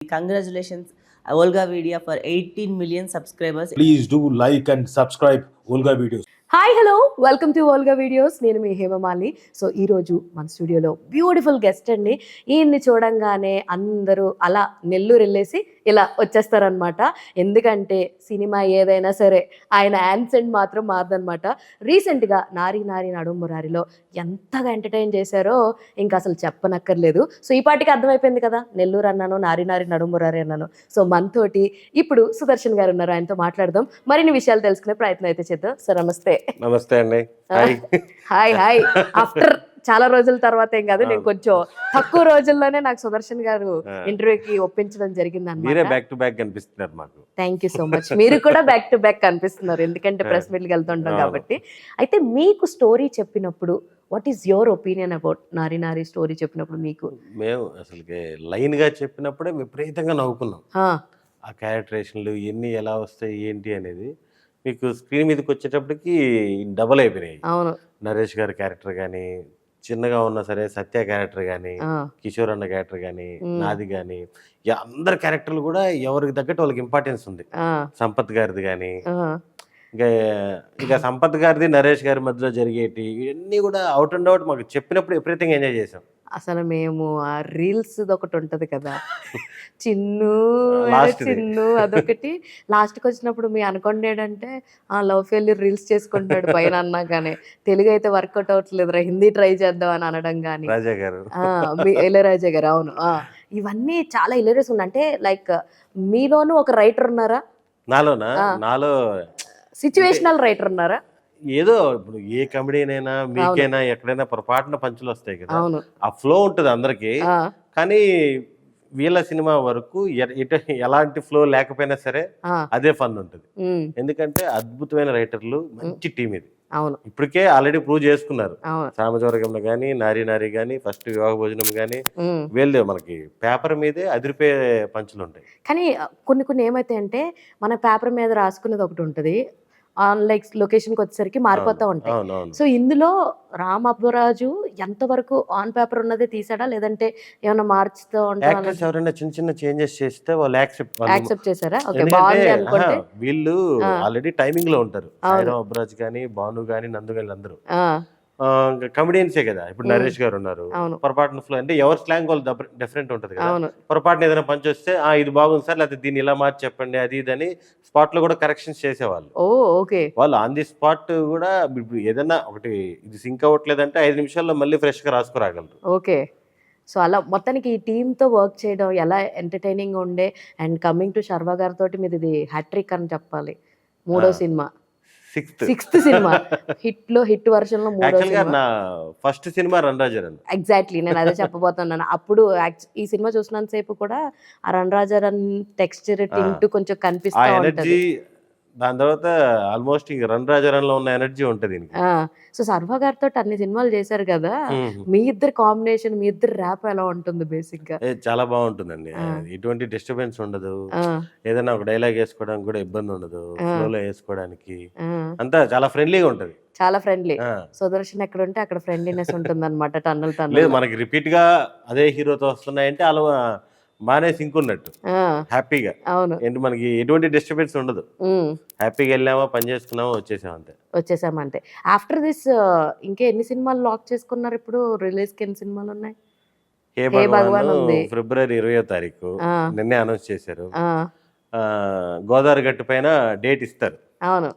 Congratulations, Olga Vidya, for 18 million subscribers. Please do like and subscribe Olga Videos. Hi hello welcome to Olga videos. నేను మీ Hemamali. So ఈరోజు మన స్టూడియోలో beautiful guest అండి. ఈయన్ని చూడంగానే అందరూ అలా నెల్లూరు వెళ్ళేసి ఇలా వచ్చేస్తారనమాట. ఎందుకంటే సినిమా ఏదైనా సరే ఆయన యాన్సెంట్ మాత్రం మారదనమాట. రీసెంట్గా నారీ నారీ నడుమురారిలో ఎంతగా ఎంటర్టైన్ చేశారో ఇంకా అసలు చెప్పనక్కర్లేదు. సో ఈ పాటికి అర్థమైపోయింది కదా, నెల్లూరు అన్నాను, నారీ నారీ నడుమురారి అన్నాను. సో మనతోటి ఇప్పుడు సుదర్శన్ గారు ఉన్నారు, ఆయనతో మాట్లాడదాం, మరిన్ని విషయాలు తెలుసుకునే ప్రయత్నం అయితే చేద్దాం. సార్ నమస్తే. నమస్తే అండి. Hi hi. ఆఫ్టర్ చాలా రోజుల తర్వాత ఏం కాదు, నేను కొంచెం తక్కువ రోజుల్లోనే నాకు సుదర్శన్ గారు ఇంటర్వ్యూకి ఒప్పించడం జరిగింది మీరే అన్నమాట. బ్యాక్ టు బ్యాక్ కనిపిస్తున్నారు మాకు. Thank you so much. మీరు కూడా బ్యాక్ టు బ్యాక్ కనిపిస్తున్నారు, ఎందుకంటే ప్రెస్ మీట్కి వెళ్తుంటాం కాబట్టి. అయితే మీకు స్టోరీ చెప్పినప్పుడు what is your opinion about Nari Nari story చెప్పినప్పుడు మీకు? మేము అసలుకి లైన్ గా చెప్పినప్పుడే విపరీతంగా నవ్వుకున్నాం. ఆ క్యారెక్టరేషన్లు ఎన్ని ఎలా వస్తాయి ఏంటి అనేది మీకు స్క్రీన్ మీదకి వచ్చేటప్పటికి డబల్ అయిపోయినాయి. అవును, నరేష్ గారి క్యారెక్టర్ కానీ, చిన్నగా ఉన్నా సరే సత్య క్యారెక్టర్ కానీ, కిషోర్ అన్న క్యారెక్టర్ కానీ, నాది కానీ, అందరి క్యారెక్టర్లు కూడా ఎవరికి తగ్గట్టు వాళ్ళకి ఇంపార్టెన్స్ ఉంది. సంపత్ గారిది కానీ, ఇంకా సంపత్ గారిది నరేష్ గారి మధ్యలో జరిగేటి ఇవన్నీ కూడా అవుట్ అండ్ అవుట్ మాకు చెప్పినప్పుడు విపరీతంగా ఎంజాయ్ చేసాం. అసలు మేము ఆ రీల్స్ ఒకటి ఉంటది కదా, చిన్ను చిన్ను అదొకటి. లాస్ట్కి వచ్చినప్పుడు మీ అనుకోండి ఆ లవ్ ఫెయిల్యూర్ రీల్స్ చేసుకుంటాడు పైన అన్నా కానీ, తెలుగు అయితే వర్కౌట్ అవ్వట్లేదు, హిందీ ట్రై చేద్దాం అని అనడం కానీ, రాజా గారు, ఇళయరాజా గారు. అవును, ఇవన్నీ చాలా హిలేరియస్ ఉన్నాయి. అంటే లైక్ మీలోనూ ఒక రైటర్ ఉన్నారా? నాలో సిచ్యువేషనల్ రైటర్ ఉన్నారా? ఏదో ఇప్పుడు ఏ కమెడీనైనా మీకైనా ఎక్కడైనా పొరపాటున పంచులు వస్తాయి కదా, ఆ ఫ్లో ఉంటుంది అందరికి. కానీ వీళ్ళ సినిమా వరకు ఎలాంటి ఫ్లో లేకపోయినా సరే అదే ఫన్ ఉంటుంది. ఎందుకంటే అద్భుతమైన రైటర్లు, మంచి టీం ఇది. అవును, ఇప్పటికే ఆల్రెడీ ప్రూవ్ చేసుకున్నారు. సామజవర్గంలో కానీ, నారీ నారీ కానీ, ఫస్ట్ వివాహ భోజనం కానీ, వీళ్ళు మనకి పేపర్ మీదే అదిరిపోయే పంచులు ఉంటాయి. కానీ కొన్ని కొన్ని ఏమైతాయి అంటే మన పేపర్ మీద రాసుకునేది ఒకటి ఉంటుంది, ఆన్ లైక్ లొకేషన్కి వచ్చేసరికి మారిపోతూ ఉంటాయి. సో ఇందులో రామ్ అబ్బురాజు ఎంతవరకు ఆన్ పేపర్ ఉన్నదే తీసాడా, లేదంటే ఏమైనా మార్చుతూ ఉంటారా? ఎవరైనా చిన్న చిన్న చేంజెస్ చేస్తే వాళ్ళు యాక్సెప్ట్ చేశారా? వీళ్ళు ఆల్రెడీ టైమింగ్ లో ఉంటారు. రామ్ అబ్బురాజు కానీ, భాను కానీ, నందు కానీ అందరూ కమెడియన్సే కదా. ఇప్పుడు నరేష్ గారు ఉన్నారు, పొరపాటున ఫ్లో అంటే ఎవరి స్లాంగ్ వాళ్ళు డిఫరెంట్ ఉంటుంది కదా. పొరపాటున ఏదైనా పంచ్ వస్తే ఇది బాగుంది సార్, లేకపోతే దీన్ని ఇలా మార్చి చెప్పండి అది ఇదని స్పాట్ లో కూడా కరెక్షన్స్ చేసేవాళ్ళు. వాళ్ళు ఆన్ ది స్పాట్ కూడా ఏదైనా ఒకటి ఇది సింక్ అవ్వట్లేదంటే 5 నిమిషాల్లో మళ్ళీ ఫ్రెష్ గా రాసుకురాగలరు. ఓకే. సో అలా మొత్తానికి ఈ టీంతో వర్క్ చేయడం ఎలా ఎంటర్టైనింగ్ ఉండే. అండ్ కమింగ్ టు శర్వా గారితో మీది ఇది హ్యాట్రిక్ అని చెప్పాలి. 3వ cinema, 6th cinema, hit version లో 3వ సినిమా. నా ఫస్ట్ సినిమా రణరాజన్. ఎగ్జాక్ట్లీ, నేను అదే చెప్పబోతున్నాను. అప్పుడు ఈ సినిమా చూసినంత సేపు కూడా ఆ రణరాజన్ టెక్స్చర్ టింట్ కొంచెం కనిపిస్తా ఉంటది. దాని తర్వాత ఆల్మోస్ట్ ఇంక రణరాజరంలో ఉన్న ఎనర్జీ ఉంటది. సో సర్వా గారితో అన్ని సినిమాలు చేశారు కదా, మీ ఇద్దరు కాంబినేషన్, మీ ఇద్దరు ర్యాప్ ఎలా ఉంటుంది? బేసిక్ గా చాలా బాగుంటుందండి. ఎటువంటి డిస్టర్బెన్స్ ఉండదు. ఏదైనా ఒక డైలాగ్ వేసుకోవడానికి కూడా ఇబ్బంది ఉండదు, ఫ్లోలో వేసుకోవడానికి అంతా చాలా ఫ్రెండ్లీగా ఉంటది. చాలా ఫ్రెండ్లీ. సుదర్శన్ ఎక్కడ ఉంటే అక్కడ ఫ్రెండ్లీనెస్ ఉంటుంది అనమాట. టన్నులు మనకి రిపీట్ గా అదే హీరోతో వస్తున్నాయంటే అలా బానే సింక్ ఉన్నట్టు, హ్యాపీగా. అవును, ఏంటి మనకి ఎటువంటి డిస్టర్బెన్స్ ఉండదు. హ్యాపీగా వెళ్ళామా, పని చేసుకున్నామా, వచ్చేసామంతే. ఆఫ్టర్ దిస్ ఇంకా ఎన్ని సినిమాలు లాక్ చేసుకున్నారు? ఇప్పుడు రిలీజ్ కి ఎన్ని సినిమాలు ఉన్నాయి? హే భగవాన్ ఉంది, ఫిబ్రవరి 20వ తారీఖు నిన్నే అనౌన్స్ చేశారు. గోదావరి గట్టు పైన డేట్ ఇస్తారు. అవును,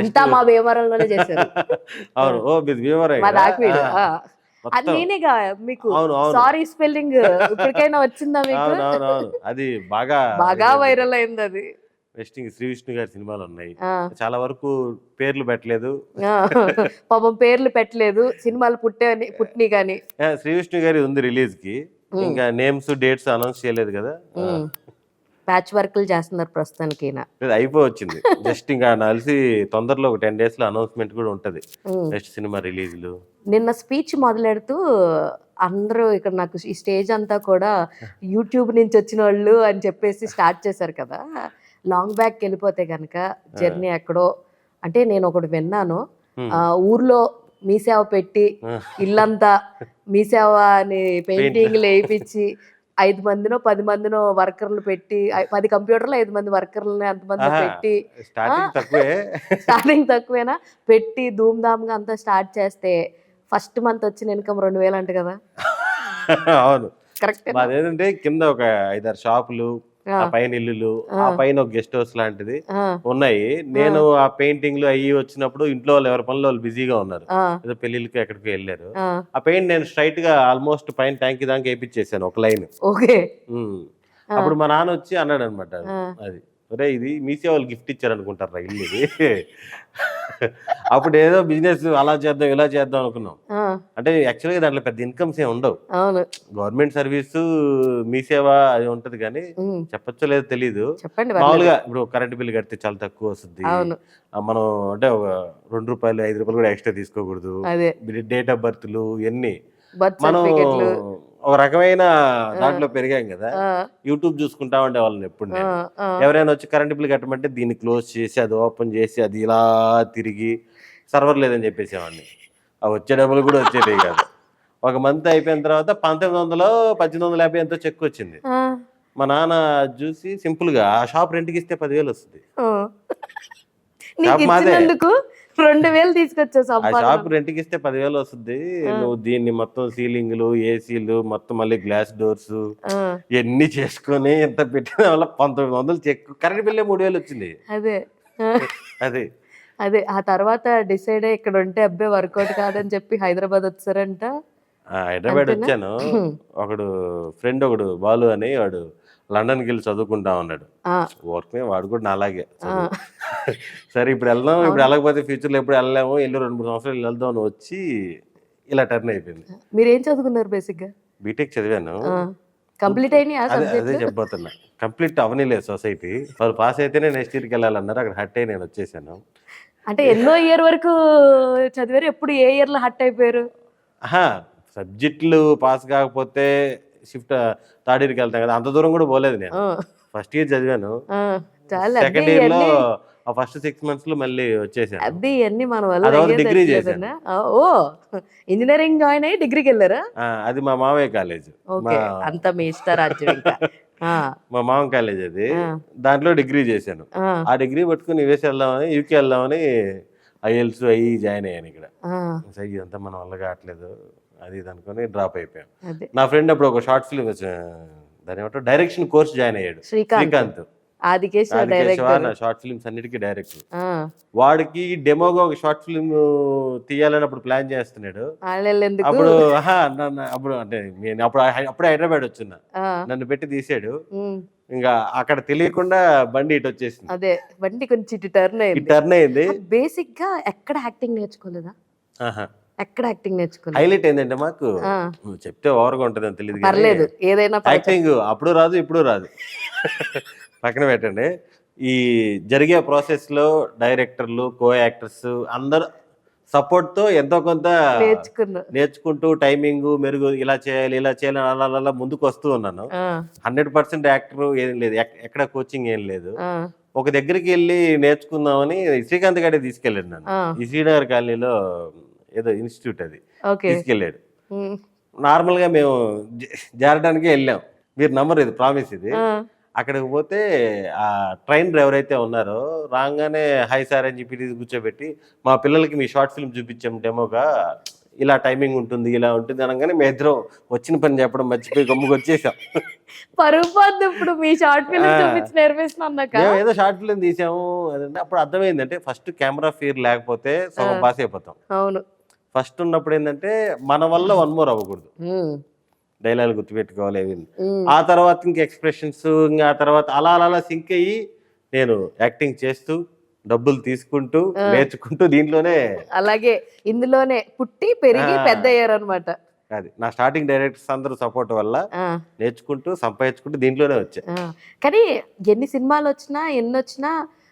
అంతా మా భీమవరంలోనే చేశారు. అవును, ఓ మీది భీమవరం. నేనేగా మీకు సారీ స్పెల్లింగ్ ఇప్పటికైనా వచ్చిందా మీకు? అది బాగా వైరల్ అయింది. అది వెస్టింగ్ శ్రీ విష్ణు గారి సినిమాలు ఉన్నాయి, చాలా వరకు పేర్లు పెట్టలేదు. పాపం పేర్లు పెట్టలేదు, సినిమాలు పుట్టిని కానీ. శ్రీ విష్ణు గారి ఉంది రిలీజ్ కి, ఇంకా నేమ్స్ డేట్స్ అనౌన్స్ చేయలేదు కదా. ప్యాచ్ వర్క్లు చేస్తున్నారు ప్రస్తుతానికి. అయిపోవచ్చింది జస్ట్ ఇంకా కలిసి తొందరలో ఒక 10 days లో అనౌన్స్మెంట్ కూడా ఉంటది నెక్స్ట్ సినిమా రిలీజ్లు. నిన్న స్పీచ్ మొదలెడుతూ అందరూ ఇక్కడ నాకు ఈ స్టేజ్ అంతా కూడా యూట్యూబ్ నుంచి వచ్చిన వాళ్ళు అని చెప్పేసి స్టార్ట్ చేశారు కదా. లాంగ్ బ్యాక్ వెళ్ళిపోతే కనుక జర్నీ ఎక్కడో, అంటే నేను ఒకటి విన్నాను, ఊర్లో మీ సేవ పెట్టి ఇల్లంతా మీ సేవ అని పెయింటింగ్లు వేయించి 5 మందినో 10 మందినో వర్కర్లు పెట్టి 10 కంప్యూటర్లు 5 మంది వర్కర్లని అంతమంది పెట్టి స్టార్టింగ్ తక్కువే. స్టార్టింగ్ తక్కువేనా పెట్టి ధూమ్ ధామ్గా అంతా స్టార్ట్ చేస్తే ఫస్ట్ మంత్ వచ్చిన ఇన్కమ్ 2,000 అంట కదా. అవును. కరెక్ట్. మాదేంటంటే కింద ఒక 5-6 షాపులు, ఆ పైన ఇల్లులు, ఆ పైన ఒక గెస్ట్ హౌస్ లాంటిది ఉన్నాయి. నేను ఆ పెయింటింగ్లు అయ్యి వచ్చినప్పుడు ఇంట్లో వాళ్ళు ఎవరి పనులు వాళ్ళు బిజీగా ఉన్నారు, ఏదో పెళ్లిళ్ళకి ఎక్కడికి వెళ్ళారు. ఆ పెయింట్ నేను స్ట్రైట్ గా ఆల్మోస్ట్ పైన ట్యాంక్ దాకా వేయించేసాను ఒక లైన్. ఓకే. అప్పుడు మా నాన్న వచ్చి అన్నాడు అనమాట, అది ఒరే ఇది మీసే వాళ్ళు గిఫ్ట్ ఇచ్చారు అనుకుంటారా ఇల్లు ఇది. అప్పుడు ఏదో బిజినెస్ అలా చేద్దాం ఇలా చేద్దాం అనుకున్నాం. అంటే యాక్చువల్గా దాంట్లో పెద్ద ఇన్కమ్స్ ఏమి ఉండవు. గవర్నమెంట్ సర్వీసు మీ సేవ అది ఉంటది కానీ చెప్పచ్చో లేదో తెలీదు. మామూలుగా ఇప్పుడు కరెంట్ బిల్ కడితే చాలా తక్కువ వస్తుంది. మనం అంటే ఒక ₹2 ₹5 కూడా ఎక్స్ట్రా తీసుకోకూడదు. డేట్ ఆఫ్ బర్త్లు ఇవన్నీ మనం ఒక రకమైన దాంట్లో పెరిగాం కదా. యూట్యూబ్ చూసుకుంటా ఉండే వాళ్ళని ఎప్పుడు నేను ఎవరైనా వచ్చి కరెంట్ బిల్ కట్టమంటే దీన్ని క్లోజ్ చేసి అది ఓపెన్ చేసి అది ఇలా తిరిగి సర్వర్ లేదని చెప్పేసేవాడిని. ఆ వచ్చే డబ్బులు కూడా వచ్చేది కాదు. ఒక మంత్ అయిపోయిన తర్వాత 1900 1850 ఎంతో చెక్ వచ్చింది. మా నాన్న చూసి సింపుల్ గా ఆ షాప్ రెంట్కి ఇస్తే 10,000 వస్తుంది. షాప్ మాదే, 2,000 తీసుకొచ్చా. ఆ షాప్ రెంట్కి ఇస్తే 10,000 వస్తుంది. నువ్వు దీన్ని మొత్తం సీలింగ్లు ఏసీలు మొత్తం మళ్ళీ గ్లాస్ డోర్స్ ఇవన్నీ చేసుకొని ఎంత పెట్టిన వల్ల 1900 చెక్. కరెంట్ బిల్లే 3,000 వచ్చింది. అదే అదే ఆ తర్వాత డిసైడ్ అయ్యి ఇక్కడ ఉంటే అబ్బాయి వర్కౌట్ కాదని చెప్పి హైదరాబాద్ వచ్చారంట. హైదరాబాద్ వచ్చాను. ఒకడు ఫ్రెండ్ ఒకడు బాలు అని వాడు లండన్కి వెళ్ళి చదువుకుంటా ఉన్నాడు. వర్క్ వాడు కూడా నా అలాగే. సరే ఇప్పుడు వెళ్దాం, ఇప్పుడు వెళ్ళకపోతే ఫ్యూచర్లో ఎప్పుడు వెళ్ళలేము, 2-3 సంవత్సరాలు వెళ్దాం అని వచ్చి ఇలా టర్న్ అయిపోయింది. మీరు ఏం చదువుకున్నారు బేసిక్ గా? బీటెక్ చదివాను. కంప్లీట్ అయినా అదే చెప్పబోతున్నా. కంప్లీట్ అవనీలేదు సొసైటీ. వాళ్ళు పాస్ అయితేనే నెక్స్ట్ ఇయర్కి వెళ్ళాలన్నారు. అక్కడ హట్ అయ్యి నేను వచ్చేసాను. అంటే ఎన్నో ఇయర్ వరకు చదివారు, ఎప్పుడు ఏ ఇయర్ లో హట్ అయిపోయారు? సబ్జెక్టులు పాస్ కాకపోతే షిఫ్ట్ థర్డ్ ఇయర్కి వెళ్తాం కదా, అంత దూరం కూడా పోలేదు నేను. ఫస్ట్ ఇయర్ చదివాను, సెకండ్ ఇయర్ లో ఆ ఫస్ట్ 6 months లో మళ్ళీ వచ్చేసాను. అది అన్ని మన వల్ల డిగ్రీ చేశాను. ఓ ఇంజనీరింగ్ జాయిన్ అయ్యి డిగ్రీకి వెళ్ళారా? అది మా మావయ్య కాలేజ్. అంత మీ ఇష్టరాజ్యం. మా మామ కాలేజ్ అది, దాంట్లో డిగ్రీ చేశాను. ఆ డిగ్రీ పట్టుకుని యూఎస్ వెళ్దామని, యూకే వెళ్దామని ఐఎల్స్ అయ్యి జాయిన్ అయ్యాను. ఇక్కడ ఇదంతా మన వల్ల కావట్లేదు అది ఇది అనుకుని డ్రాప్ అయిపోయాను. నా ఫ్రెండ్ అప్పుడు ఒక షార్ట్ ఫిల్మ్ దాని ఏమంటారు డైరెక్షన్ కోర్స్ జాయిన్ అయ్యాడు, శ్రీకాంత్. షార్ట్ ఫిల్మ్స్ అన్నిటికీ డైరెక్టర్. వాడికి డెమోగా ఒక షార్ట్ ఫిల్మ్ తీయాలని అప్పుడు ప్లాన్ చేస్తున్నాడు. అప్పుడు అప్పుడు అంటే నేను అప్పుడే హైదరాబాద్ వచ్చిన, నన్ను పెట్టి తీసాడు. ఇంకా అక్కడ తెలియకుండా బండి ఇటు వచ్చేసింది. అదే బండి కొంచెం టర్న్ అయింది. బేసిక్ గా ఎక్కడ యాక్టింగ్ నేర్చుకోలేదా? ఎక్కడ యాక్టింగ్ నేర్చుకోలేదు. హైలైట్ ఏంటంటే మాకు చెప్తే ఓవర్గా ఉంటుంది అని తెలియదు. పర్లేదు, ఏదైనా యాక్టింగ్ అప్పుడు రాదు ఇప్పుడు రాదు, పక్కన పెట్టండి. ఈ జరిగే ప్రాసెస్ లో డైరెక్టర్లు, కో యాక్టర్స్ అందరు సపోర్ట్ తో ఎంతో కొంత నేర్చుకుంటూ టైమింగ్ మెరుగు ఇలా చేయాలి అలా ముందుకు వస్తూ ఉన్నాను. 100% యాక్టర్ ఏం లేదు, ఎక్కడ కోచింగ్ ఏం లేదు. ఒక దగ్గరికి వెళ్ళి నేర్చుకుందామని శ్రీకాంత్ గారి తీసుకెళ్ళాడు నన్ను. ఈ శ్రీనగర్ కాలనీలో ఏదో ఇన్స్టిట్యూట్ అది తీసుకెళ్ళాడు. నార్మల్ గా మేము జారడానికి వెళ్ళాం. మీరు నమ్మరు, ఇది ప్రామిస్. ఇది అక్కడికి పోతే ఆ ట్రైనర్ ఎవరైతే ఉన్నారో రాగానే హై సార్ అని చెప్పి కూర్చోబెట్టి మా పిల్లలకి మీ షార్ట్ ఫిల్మ్ చూపించాం డెమోగా, ఇలా టైమింగ్ ఉంటుంది ఇలా ఉంటుంది అనగానే మేము ఇద్దరం వచ్చిన పని చెప్పడం మర్చిపోయి గమ్ముకు వచ్చేసాం. ఇప్పుడు మీ షార్ట్ ఫిల్మ్ చూపించి నేర్పిస్తున్నాక ఏదో షార్ట్ ఫిల్మ్ తీసాము అదంటే అప్పుడు అర్థమైందంటే ఫస్ట్ కెమెరా ఫీర్ లేకపోతే సగం పాస్ అయిపోతాం. అవును, ఫస్ట్ ఉన్నప్పుడు ఏంటంటే మన వల్ల 1 more అవ్వకూడదు, డైలాగ్ గుర్తుపెట్టుకోవాలి. ఆ తర్వాత ఇంక ఎక్స్ప్రెషన్స్, ఇంకా ఆ తర్వాత అలా అలా సింక్ అయ్యి నేను యాక్టింగ్ చేస్తూ డబ్బులు తీసుకుంటూ నేర్చుకుంటూ దీంట్లోనే అలాగే ఇందులోనే పుట్టి పెరిగి పెద్ద అయ్యారు అనమాట. అది నా స్టార్టింగ్ డైరెక్టర్స్ అందరూ సపోర్ట్ వల్ల నేర్చుకుంటూ సంపాదించుకుంటూ దీంట్లోనే వచ్చా. కానీ ఎన్ని సినిమాలు వచ్చినా ఎన్ని వచ్చినా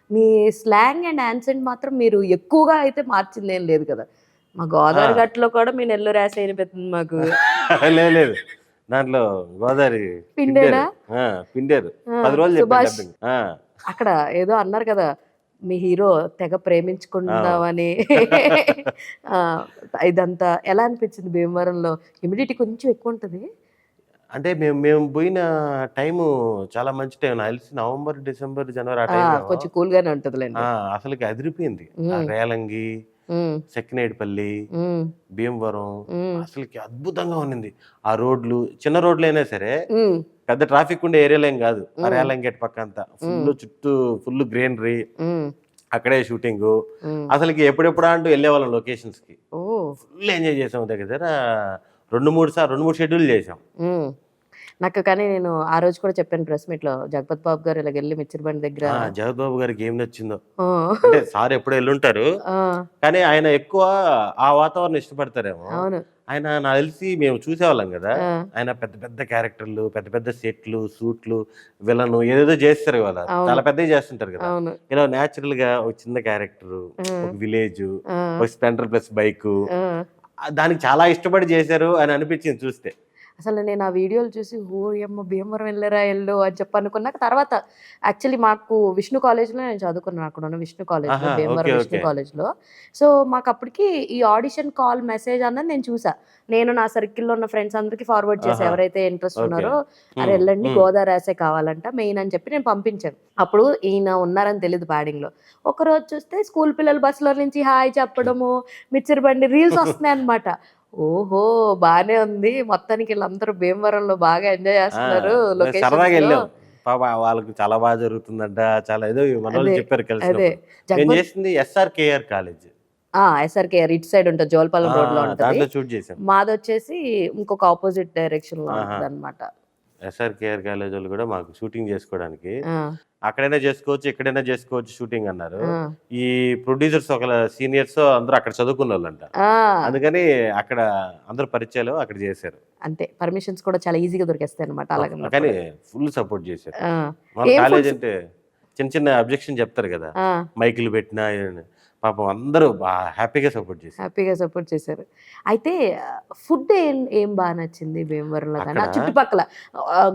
మీ స్లాంగ్ అండ్ యాన్సెంట్ మాత్రం మీరు ఎక్కువగా అయితే మార్చింది ఏం లేదు కదా. మా గోదావరి గట్లో కూడా మీ నెల్లూరు యాస అయిపోతుంది మాకు. లేదు దాంట్లో గోదావరి పిండారు 10 రోజులు చెప్పారు. అక్కడ ఏదో అన్నారు కదా మీ హీరో తెగ ప్రేమించుకుందామని. ఇదంతా ఎలా అనిపించింది భీమవరంలో? హ్యూమిడిటీ కొంచెం ఎక్కువ ఉంటుంది. అంటే మేము పోయిన టైము చాలా మంచి టైం, నాకు తెలిసి నవంబర్, డిసెంబర్, జనవరి ఆ ఆ, టైంలో కొంచెం కూల్ గానే ఉంటదిలేండి. అసలుకి అదిరిపోయింది. ఆ ఉమ్, రేలంగి, ఉమ్, సెక్కినేటిపల్లి, ఉమ్, భీమవరం ఉమ్, అసలుకి అద్భుతంగా ఉన్నింది. ఆ రోడ్లు చిన్న రోడ్లు అయినా సరే ఉమ్, పెద్ద ట్రాఫిక్ ఉండే ఏరియాలో ఏం కాదు. ఆ ఉమ్, రేలంగి గేట్ పక్క అంతా ఉమ్, చుట్టూ ఫుల్ గ్రీనరీ, ఉమ్, అక్కడే షూటింగ్. ఉమ్. అసలుకి ఎప్పుడెప్పుడు అంటూ వెళ్ళేవాళ్ళం లొకేషన్స్ కి. ఓ. ఫుల్ ఎంజాయ్ చేసాం. దగ్గర 2-3 షెడ్యూల్ చేసాం. ఉమ్. నాకు కానీ నేను ఆ రోజు కూడా చెప్పాను ప్రెస్ మీట్ లో, జగపత్ బాబు గారు ఇలా వెళ్ళి మిర్చిర్ బండి దగ్గర. జగత్ బాబు గారికి ఏం నచ్చిందో ఆ, అంటే సార్ ఎప్పుడు వెళ్ళుంటారు, ఆ, కానీ ఆయన ఎక్కువ ఆ వాతావరణం ఇష్టపడతారేమో. అవును. ఆయన నాకు తెలిసి మేము చూసేవాళ్ళం కదా, ఆ, ఆయన పెద్ద పెద్ద క్యారెక్టర్లు, పెద్ద పెద్ద సెట్లు, సూట్లు, విలను ఏదేదో చేస్తారు కదా, అవును. చాలా పెద్దవి చేస్తుంటారు కదా. అవును. ఇలా న్యాచురల్ గా ఒక చిన్న క్యారెక్టర్, ఆ, ఒక విలేజ్, ఆ, ఒక స్ప్లెండర్ ప్లస్ బైక్, ఆ. దానికి చాలా ఇష్టపడి చేశారు అని అనిపించింది చూస్తే. అసలు నేను ఆ వీడియోలు చూసి ఓ అమ్మ భీమవరం వెళ్ళరా ఎల్లు అని చెప్పి అనుకున్నాక తర్వాత యాక్చువల్లీ మాకు విష్ణు కాలేజ్లో నేను చదువుకున్నాను, అక్కడ ఉన్న విష్ణు కాలేజ్లో, ఆహా, భీమవరం ఓకే విష్ణు ఓకే. కాలేజ్లో. సో మాకు అప్పటికి ఈ ఆడిషన్ కాల్ మెసేజ్ అన్నది నేను చూసా. నేను నా సర్కిల్లో ఉన్న ఫ్రెండ్స్ అందరికీ ఫార్వర్డ్ చేసా, ఆహా, ఎవరైతే ఇంట్రెస్ట్ ఓకే. ఉన్నారో అరే వెళ్ళండి గోదావరి రాసే కావాలంట మెయిన్ అని చెప్పి నేను పంపించాను. అప్పుడు ఈయన ఉన్నారని తెలియదు బ్యాడింగ్లో. ఒకరోజు చూస్తే స్కూల్ పిల్లల బస్సులో నుంచి హాయ్ చెప్పడము, మిక్చర్ బండి రీల్స్ వస్తున్నాయి అనమాట. ఓహో బానే ఉంది, మొత్తానికి వీళ్ళందరూ భీమవరంలో బాగా ఎంజాయ్ చేస్తున్నారు సరదాగా లొకేషన్స్ లో. వెళ్ళాం. పాప వాళ్ళకి చాలా బాగా జరుగుతుందంట, చాలా ఏదో మన వాళ్ళు అదే చెప్పారు అదే కలిసినప్పుడు. నేను జగపత్ చేసింది SRKR కాలేజ్, ఎస్ఆర్కే ఇటు సైడ్ ఉంటుంది, జోల్పాలెం రోడ్ లో ఉంటది. దాంట్లో షూట్ చేసాం. మాది వచ్చేసి ఇంకొక ఆపోజిట్ డైరెక్షన్ లో ఆహా, ఉంటది అనమాట. SRKR కాలేజ్ వాళ్ళు కూడా మాకు షూటింగ్ చేసుకోవడానికి అక్కడైనా చేసుకోవచ్చు, ఎక్కడైనా చేసుకోవచ్చు షూటింగ్ అన్నారు. ఈ ప్రొడ్యూసర్స్ ఒక సీనియర్స్ అందరూ అక్కడ చదువుకున్న వాళ్ళంట, అందుకని అక్కడ అందరూ పరిచయాలు అక్కడ చేశారు. అంతే పర్మిషన్స్ కూడా చాలా ఈజీగా దొరికేస్తాయి అనమాట. అలాగే కానీ ఫుల్ సపోర్ట్ చేశారు. మన ఏం కాలేజ్ ఫుడ్స్ అంటే చిన్న చిన్న అబ్జెక్షన్ చెప్తారు కదా, మైకులు పెట్టినా పాపం అందరూ హ్యాపీగా సపోర్ట్ చేశారు. హ్యాపీగా సపోర్ట్ చేశారు. అయితే ఫుడ్ ఏం ఏం బాగా నచ్చింది భీమవరంలో కానీ ఆ అక్కడ చుట్టుపక్కల?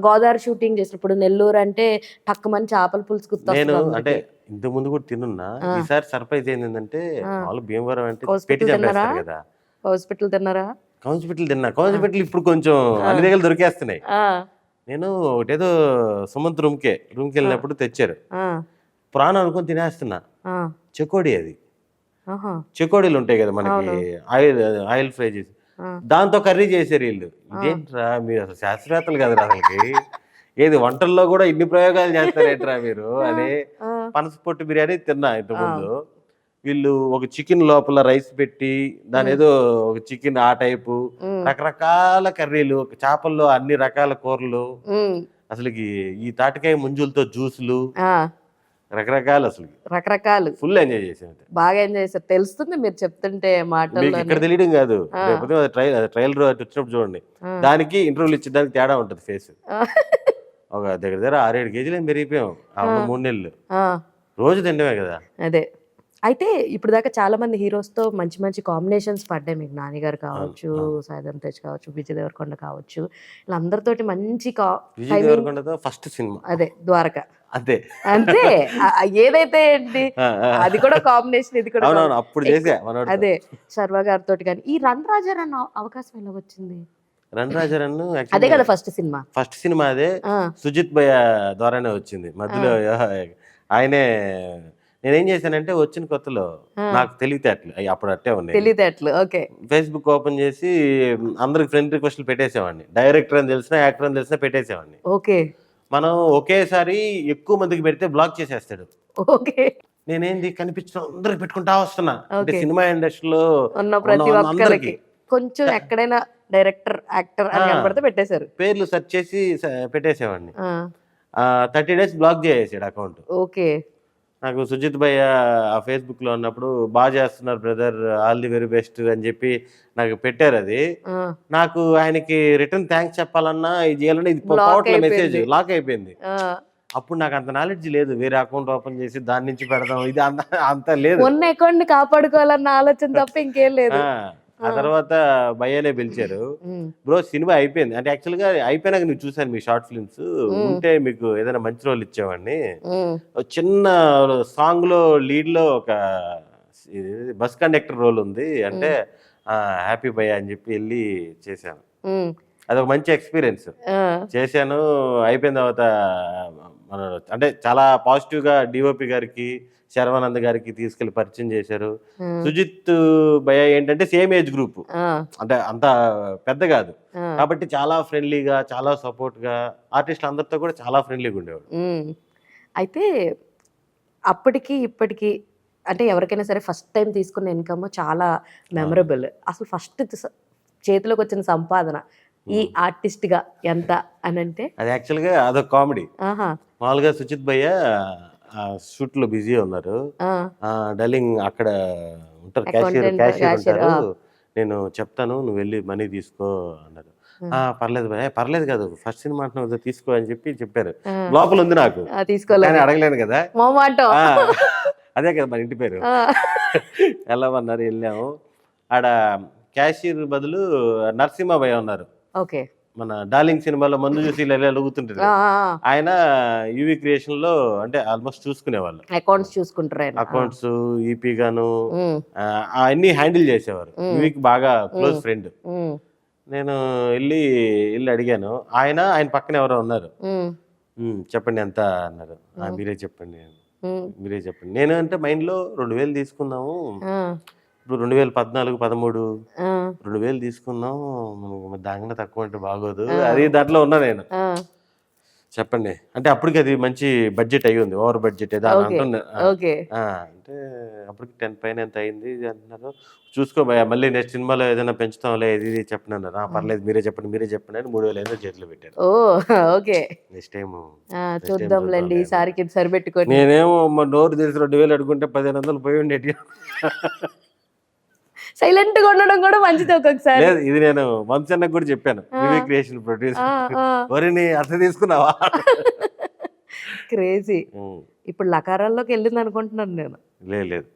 గోదావరి షూటింగ్ చేసినప్పుడు నెల్లూరు అంటే టక్కుమని చేపల పులుసు నేను గుర్తొస్తుంది అంటే అందరికి. ఇంతకు ముందు కూడా తినున్నా. ఆ, ఈసారి సర్ప్రైజ్ ఏంటంటే ఆ. మామూలు భీమవరం అంటే కౌస్ పెట్టి పిట్టలు తిన్నారా? చంపేస్తారు కదా. హాస్పిటల్ తిన్నారా? కౌన్సిపిట్లు తిన్నా. కౌన్సిపిట్లు ఇప్పుడు కొంచెం అన్ని దగ్గర దొరికేస్తున్నాయి. ఆ, నేను ఒకటేదో సుమంత్ రూమ్కి వెళ్ళినప్పుడు తెచ్చారు, ఆ, ప్రాణం అనుకొని తినేస్తున్నా. ఆ, చెకోడి అది, ఆహా, చెకోడీలు ఉంటాయి కదా మనకి, అవును. ఆయిల్ ఫ్రై చేసి ఆ, దాంతో కర్రీ చేశారు వీళ్ళు. ఇదేంట్రా మీరు అసలు శాస్త్రవేత్తలు కదరా అసలుకి, ఏది వంటల్లో కూడా ఇన్ని ప్రయోగాలు చేస్తారేంట్రా మీరు అని. ఆ, పనస పొట్టు బిర్యానీ తిన్నా ఇంతకుముందు. వీళ్ళు ఒక చికెన్ లోపల రైస్ పెట్టి దాని ఏదో ఒక చికెన్ ఆ టైపు రకరకాల కర్రీలు, చేపల్లో అన్ని రకాల కూరలు, అసలుకి ఈ తాటికాయ ముంజులతో జ్యూసులు, రకరకాలు, అసలు రకరకాలు ఫుల్ ఎంజాయ్ చేసాం. బాగా ఎంజాయ్ చేశారు, తెలుస్తుంది మీరు చెప్తుంటే మీకు మాటల్లో. ఇక్కడ తెలియడం కాదు, లేకపోతే ట్రయల్ వచ్చినప్పుడు చూడండి, దానికి ఇంటర్వ్యూలు ఇచ్చేదానికి తేడా ఉంటుంది ఫేస్. ఒక దగ్గర 6-7 కేజీలు ఏం పెరిగిపోయాం ఆ 3 నెలలు, రోజు తిండమే కదా. అదే అయితే ఇప్పుడు దాకా చాలా మంది హీరోస్తో మంచి మంచి కాంబినేషన్స్ పడ్డాయి మీకు. నానిగారు కావచ్చు, సాయిధరం తేజ్ కావచ్చు, విజయ్ దేవరకొండ కావచ్చు, ఇలా అందరితోటి మంచి విజయ్ దేవరకొండతో ఫస్ట్ సినిమా అదే ద్వారక. అంతే అంతే ఏదైతే ఏంటి అది కూడా కాంబినేషన్, ఇది కూడా అవునవును అప్పుడు చేసా మనోడితో. అదే శర్వ గారితో. కానీ ఈ రన్ రాజా రన్ అవకాశం ఎలా వచ్చింది? రన్ రాజారన్ను అదే కదా ఫస్ట్ సినిమా. ఫస్ట్ సినిమా అదే, సుజిత్ భయ్య ద్వారానే వచ్చింది. మధ్యలో ఆయనే, నేనేం చేశానంటే వచ్చిన కొత్తలో నాకు తెలివితేటలు అప్పుడు అట్టే ఉన్నాయి, తెలివితేటలు. ఓకే, ఫేస్బుక్ ఓపెన్ చేసి అందరికి ఫ్రెండ్ రిక్వెస్ట్లు పెట్టేసేవాడిని, డైరెక్టర్ అని తెలిసినా యాక్టర్ అని తెలిసినా పెట్టేసేవాడిని. ఓకే, మనం ఒకేసారి ఎక్కువ మందికి పెడితే బ్లాక్ చేసేస్తాడు. ఓకే, నేనేంది కనిపించడం అందరికి పెట్టుకుంటా వస్తున్నా, అంటే ఓకే. సినిమా ఇండస్ట్రీలో ఉన్న ప్రతి ఒక్కరికి అందరికి కొంచెం ఎక్కడైనా డైరెక్టర్ యాక్టర్ అని కనపడితే పెట్టేశారు, పేర్లు సెర్చ్ చేసి పెట్టేసేవాడిని. 30 days బ్లాక్ చేసేసాడు అకౌంట్. ఓకే, నాకు సుజిత్ భయ్య ఆ ఫేస్బుక్ లో ఉన్నప్పుడు బాగా చేస్తున్నారు brother, all the very best అని చెప్పి నాకు పెట్టారు. అది నాకు ఆయనకి రిటర్న్ థ్యాంక్స్ చెప్పాలన్నా ఇది చేయాలన్నా ఇది పోవట్లే, మెసేజ్ లాక్ అయిపోయింది. అప్పుడు నాకు అంత నాలెడ్జ్ లేదు, వేరే అకౌంట్ ఓపెన్ చేసి దాని నుంచి పెడదాం, ఇది అంత లేదు. ఉన్న అకౌంట్ ని కాపాడుకోవాలన్న ఆలోచన తప్ప ఇంకేం లేదు. ఆ తర్వాత భయ్యనే పిలిచారు, బ్రో సినిమా అయిపోయింది అంటే, యాక్చువల్ గా అయిపోయినాక నువ్వు చూసాను మీ షార్ట్ ఫిల్మ్స్ ఉంటే మీకు ఏదైనా మంచి రోల్ ఇచ్చేవాడిని, చిన్న సాంగ్ లో లీడ్ లో ఒక బస్ కండక్టర్ రోల్ ఉంది అంటే హ్యాపీ భయ్య అని చెప్పి వెళ్ళి చేశాను. అదొక మంచి ఎక్స్పీరియన్స్. ఆ, చేశాను. అయిపోయిన తర్వాత మన అంటే చాలా పాజిటివ్గా డిఓపి గారికి, శర్వానంద్ గారికి తీసుకెళ్లి పరిచయం చేశారు. ఆ, సుజిత్ భయ్య ఏంటంటే సేమ్ ఏజ్ గ్రూప్, ఆ, అంటే అంత పెద్ద కాదు ఆ. కాబట్టి చాలా ఫ్రెండ్లీగా, చాలా సపోర్ట్గా, ఆర్టిస్టులు అందరితో కూడా చాలా ఫ్రెండ్లీగా ఉండేవాడు. ఉమ్. అయితే అప్పటికి ఇప్పటికి అంటే ఎవరికైనా సరే ఫస్ట్ టైం తీసుకున్న ఇన్కమ్ చాలా మెమరబుల్. అసలు ఫస్ట్ చేతిలోకి వచ్చిన సంపాదన ఈ ఆర్టిస్ట్ గా ఎంత అని అంటే? అది యాక్చువల్గా అదొక కామెడీ. ఆహా, మామూలుగా సుజిత్ భయ్య షూట్లో బిజీ ఉన్నారు. ఆ, డల్లింగ్ అక్కడ ఉంటారు, Accountant, క్యాషియర్ cashier, ఉంటారు. నేను చెప్తాను, నువ్వు వెళ్ళి మనీ తీసుకో అన్నారు. పర్లేదు భయ్య, పర్లేదు కాదు, ఫస్ట్ సినిమా అంటున్నావు కదా, తీసుకో అని చెప్పారు. ఆ. లోపల ఉంది నాకు, ఆ, తీసుకోలేదు, కానీ అడగలేను కదా. మొహమాటం. ఆ, అదే కదా మన ఇంటి పేరు. ఆ, వెళ్ళమన్నారు, వెళ్ళాము. ఆడ క్యాషియర్ బదులు నరసింహ భయ్య ఉన్నారు. ఓకే. మన డార్లింగ్ సినిమాలో మందు చూసి ఇలా అడుగుతుంటారు. ఆయన యూవి క్రియేషన్ లో అంటే ఆల్మోస్ట్ చూసుకునేవాళ్ళు, అకౌంట్స్ చూసుకుంటారు ఆయన. అకౌంట్స్, ఈపీ గాను ఉమ్, అన్ని హ్యాండిల్ చేసేవారు. మ్మ్. యూవికి బాగా క్లోజ్ ఫ్రెండ్. ఉమ్, నేను వెళ్ళి అడిగాను. ఆయన పక్కన ఎవరో ఉన్నారు. ఉమ్, చెప్పండి ఎంత అన్నారు. మీరే చెప్పండి, ఉమ్, మీరే చెప్పండి. నేను అంటే మైండ్లో 2000 తీసుకున్నాము, ఆ, ఇప్పుడు 2014, 13 ఆ, 2000 తీసుకున్నాం, మనకి దానికన్నా తక్కువ అంటే బాగోదు, అది దాంట్లో ఉన్నా నేను. ఆ. చెప్పండి అంటే అప్పటికి అది మంచి బడ్జెట్ అయ్యి ఉంది, ఓవర్ బడ్జెట్ ఏదో అని ఓకే, అంటున్నా. ఓకే. అంటే అప్పటికి 10 పైన ఎంత అయింది ఇది అంటున్నారు. చూసుకో భయ్యా, మళ్ళీ నెక్స్ట్ సినిమాలో ఏదైనా పెంచుతాంలే, ఇది చెప్పండి అన్నారు. పర్లేదు, మీరే చెప్పండి అని 3000 చేతిలో పెట్టారు. ఓ, ఓకే. నెక్స్ట్ టైం చూద్దాంలేండి, ఈసారికి ఇది సరిపెట్టుకొని. నేనేమో నోరు తెలిసి 2000 అడుగుంటే 1500 పోయి ఉండేటి. సైలెంట్ గా ఉండడం కూడా మంచిది ఒక్కొక్కసారి. లేదు, ఇది నేను వంశన్నకు కూడా చెప్పాను, యూవి క్రియేషన్ ప్రొడ్యూసర్. వరిని అట్లా తీసుకున్నావా? క్రేజీ. ఇప్పుడు లకారాల్లోకి వెళ్ళింది అనుకుంటున్నాను నేను. లేదు,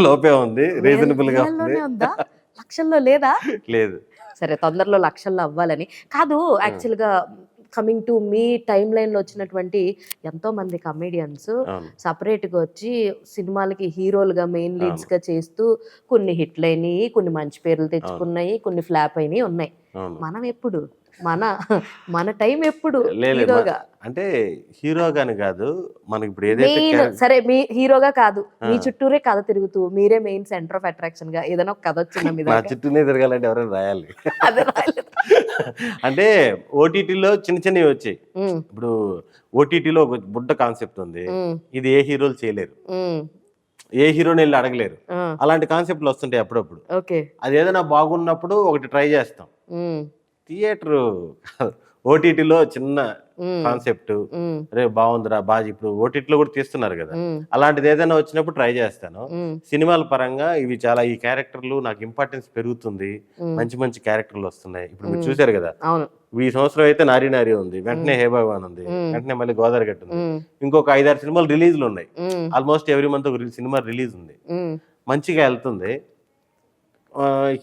లోపే ఉంది, రీజనబుల్ గా వేలల్లోనే ఉంది. ఉందా? లక్షల్లో లేదా? లేదు. సరే, తొందరలో లక్షల్లో అవ్వాలని కాదు. యాక్చువల్గా కమింగ్ టు మీ టైం లైన్లో వచ్చినటువంటి ఎంతో మంది కమేడియన్స్ అవును. సపరేట్గా వచ్చి సినిమాలకి హీరోలుగా మెయిన్ లీడ్స్గా చేస్తూ కొన్ని హిట్లు అయినాయి, కొన్ని మంచి పేర్లు తెచ్చుకున్నాయి, కొన్ని ఫ్లాప్ అయినాయి ఉన్నాయి. అవును. మనం ఎప్పుడు మన టైం ఎప్పుడు లేదు, హీరోగా? అంటే హీరోగాని కాదు, మనకి ఇప్పుడు ఏదైతే మెయిన్ సరే, మీ హీరోగా కాదు, మీ చుట్టూరే కథ తిరుగుతూ మీరే మెయిన్ సెంటర్ ఆఫ్ అట్రాక్షన్ గా ఏదైనా ఒక కథ వచ్చిందా మీ నా దగ్గర? చుట్టూనే తిరగాలంటే ఎవరైనా రాయాలి. అదే రాలేదు. అంటే ఓటీటీలో చిన్న చిన్నవి వచ్చాయి. ఉమ్, ఇప్పుడు ఓటీటీలో ఒక బుడ్డ కాన్సెప్ట్ ఉంది, ఉమ్, ఇది ఏ హీరోలు చేయలేరు, ఉమ్, ఏ హీరోని వెళ్ళి అడగలేరు. ఆ, అలాంటి కాన్సెప్ట్లు వస్తుంటాయి అప్పుడప్పుడు. ఓకే. అది ఏదైనా బాగున్నప్పుడు ఒకటి ట్రై చేస్తాం. ఉమ్, థియేటర్ ఓటీటీలో చిన్న ఉమ్, కాన్సెప్ట్, ఉమ్, రే బాగుందిరా బాగా, ఇప్పుడు ఓటీటీలో కూడా తీస్తున్నారు కదా, ఉమ్, అలాంటిది ఏదైనా వచ్చినప్పుడు ట్రై చేస్తాను. ఉమ్, సినిమాల పరంగా ఇవి చాలా, ఈ క్యారెక్టర్లు నాకు ఇంపార్టెన్స్ పెరుగుతుంది, ఉమ్. మంచి మంచి క్యారెక్టర్లు వస్తున్నాయి. ఇప్పుడు మీరు చూసారు కదా, అవును. ఈ సంవత్సరం అయితే నారి ఉంది, వెంటనే హే భగవాన్ ఉంది, వెంటనే మళ్ళీ గోదావరి గట్టు ఉంది, ఉమ్, ఇంకొక 5-6 సినిమాలు రిలీజ్లు ఉన్నాయి. ఉమ్, ఆల్మోస్ట్ ఎవ్రీ మంత్ ఒక సినిమా రిలీజ్ ఉంది, ఉమ్, మంచిగా వెళ్తుంది.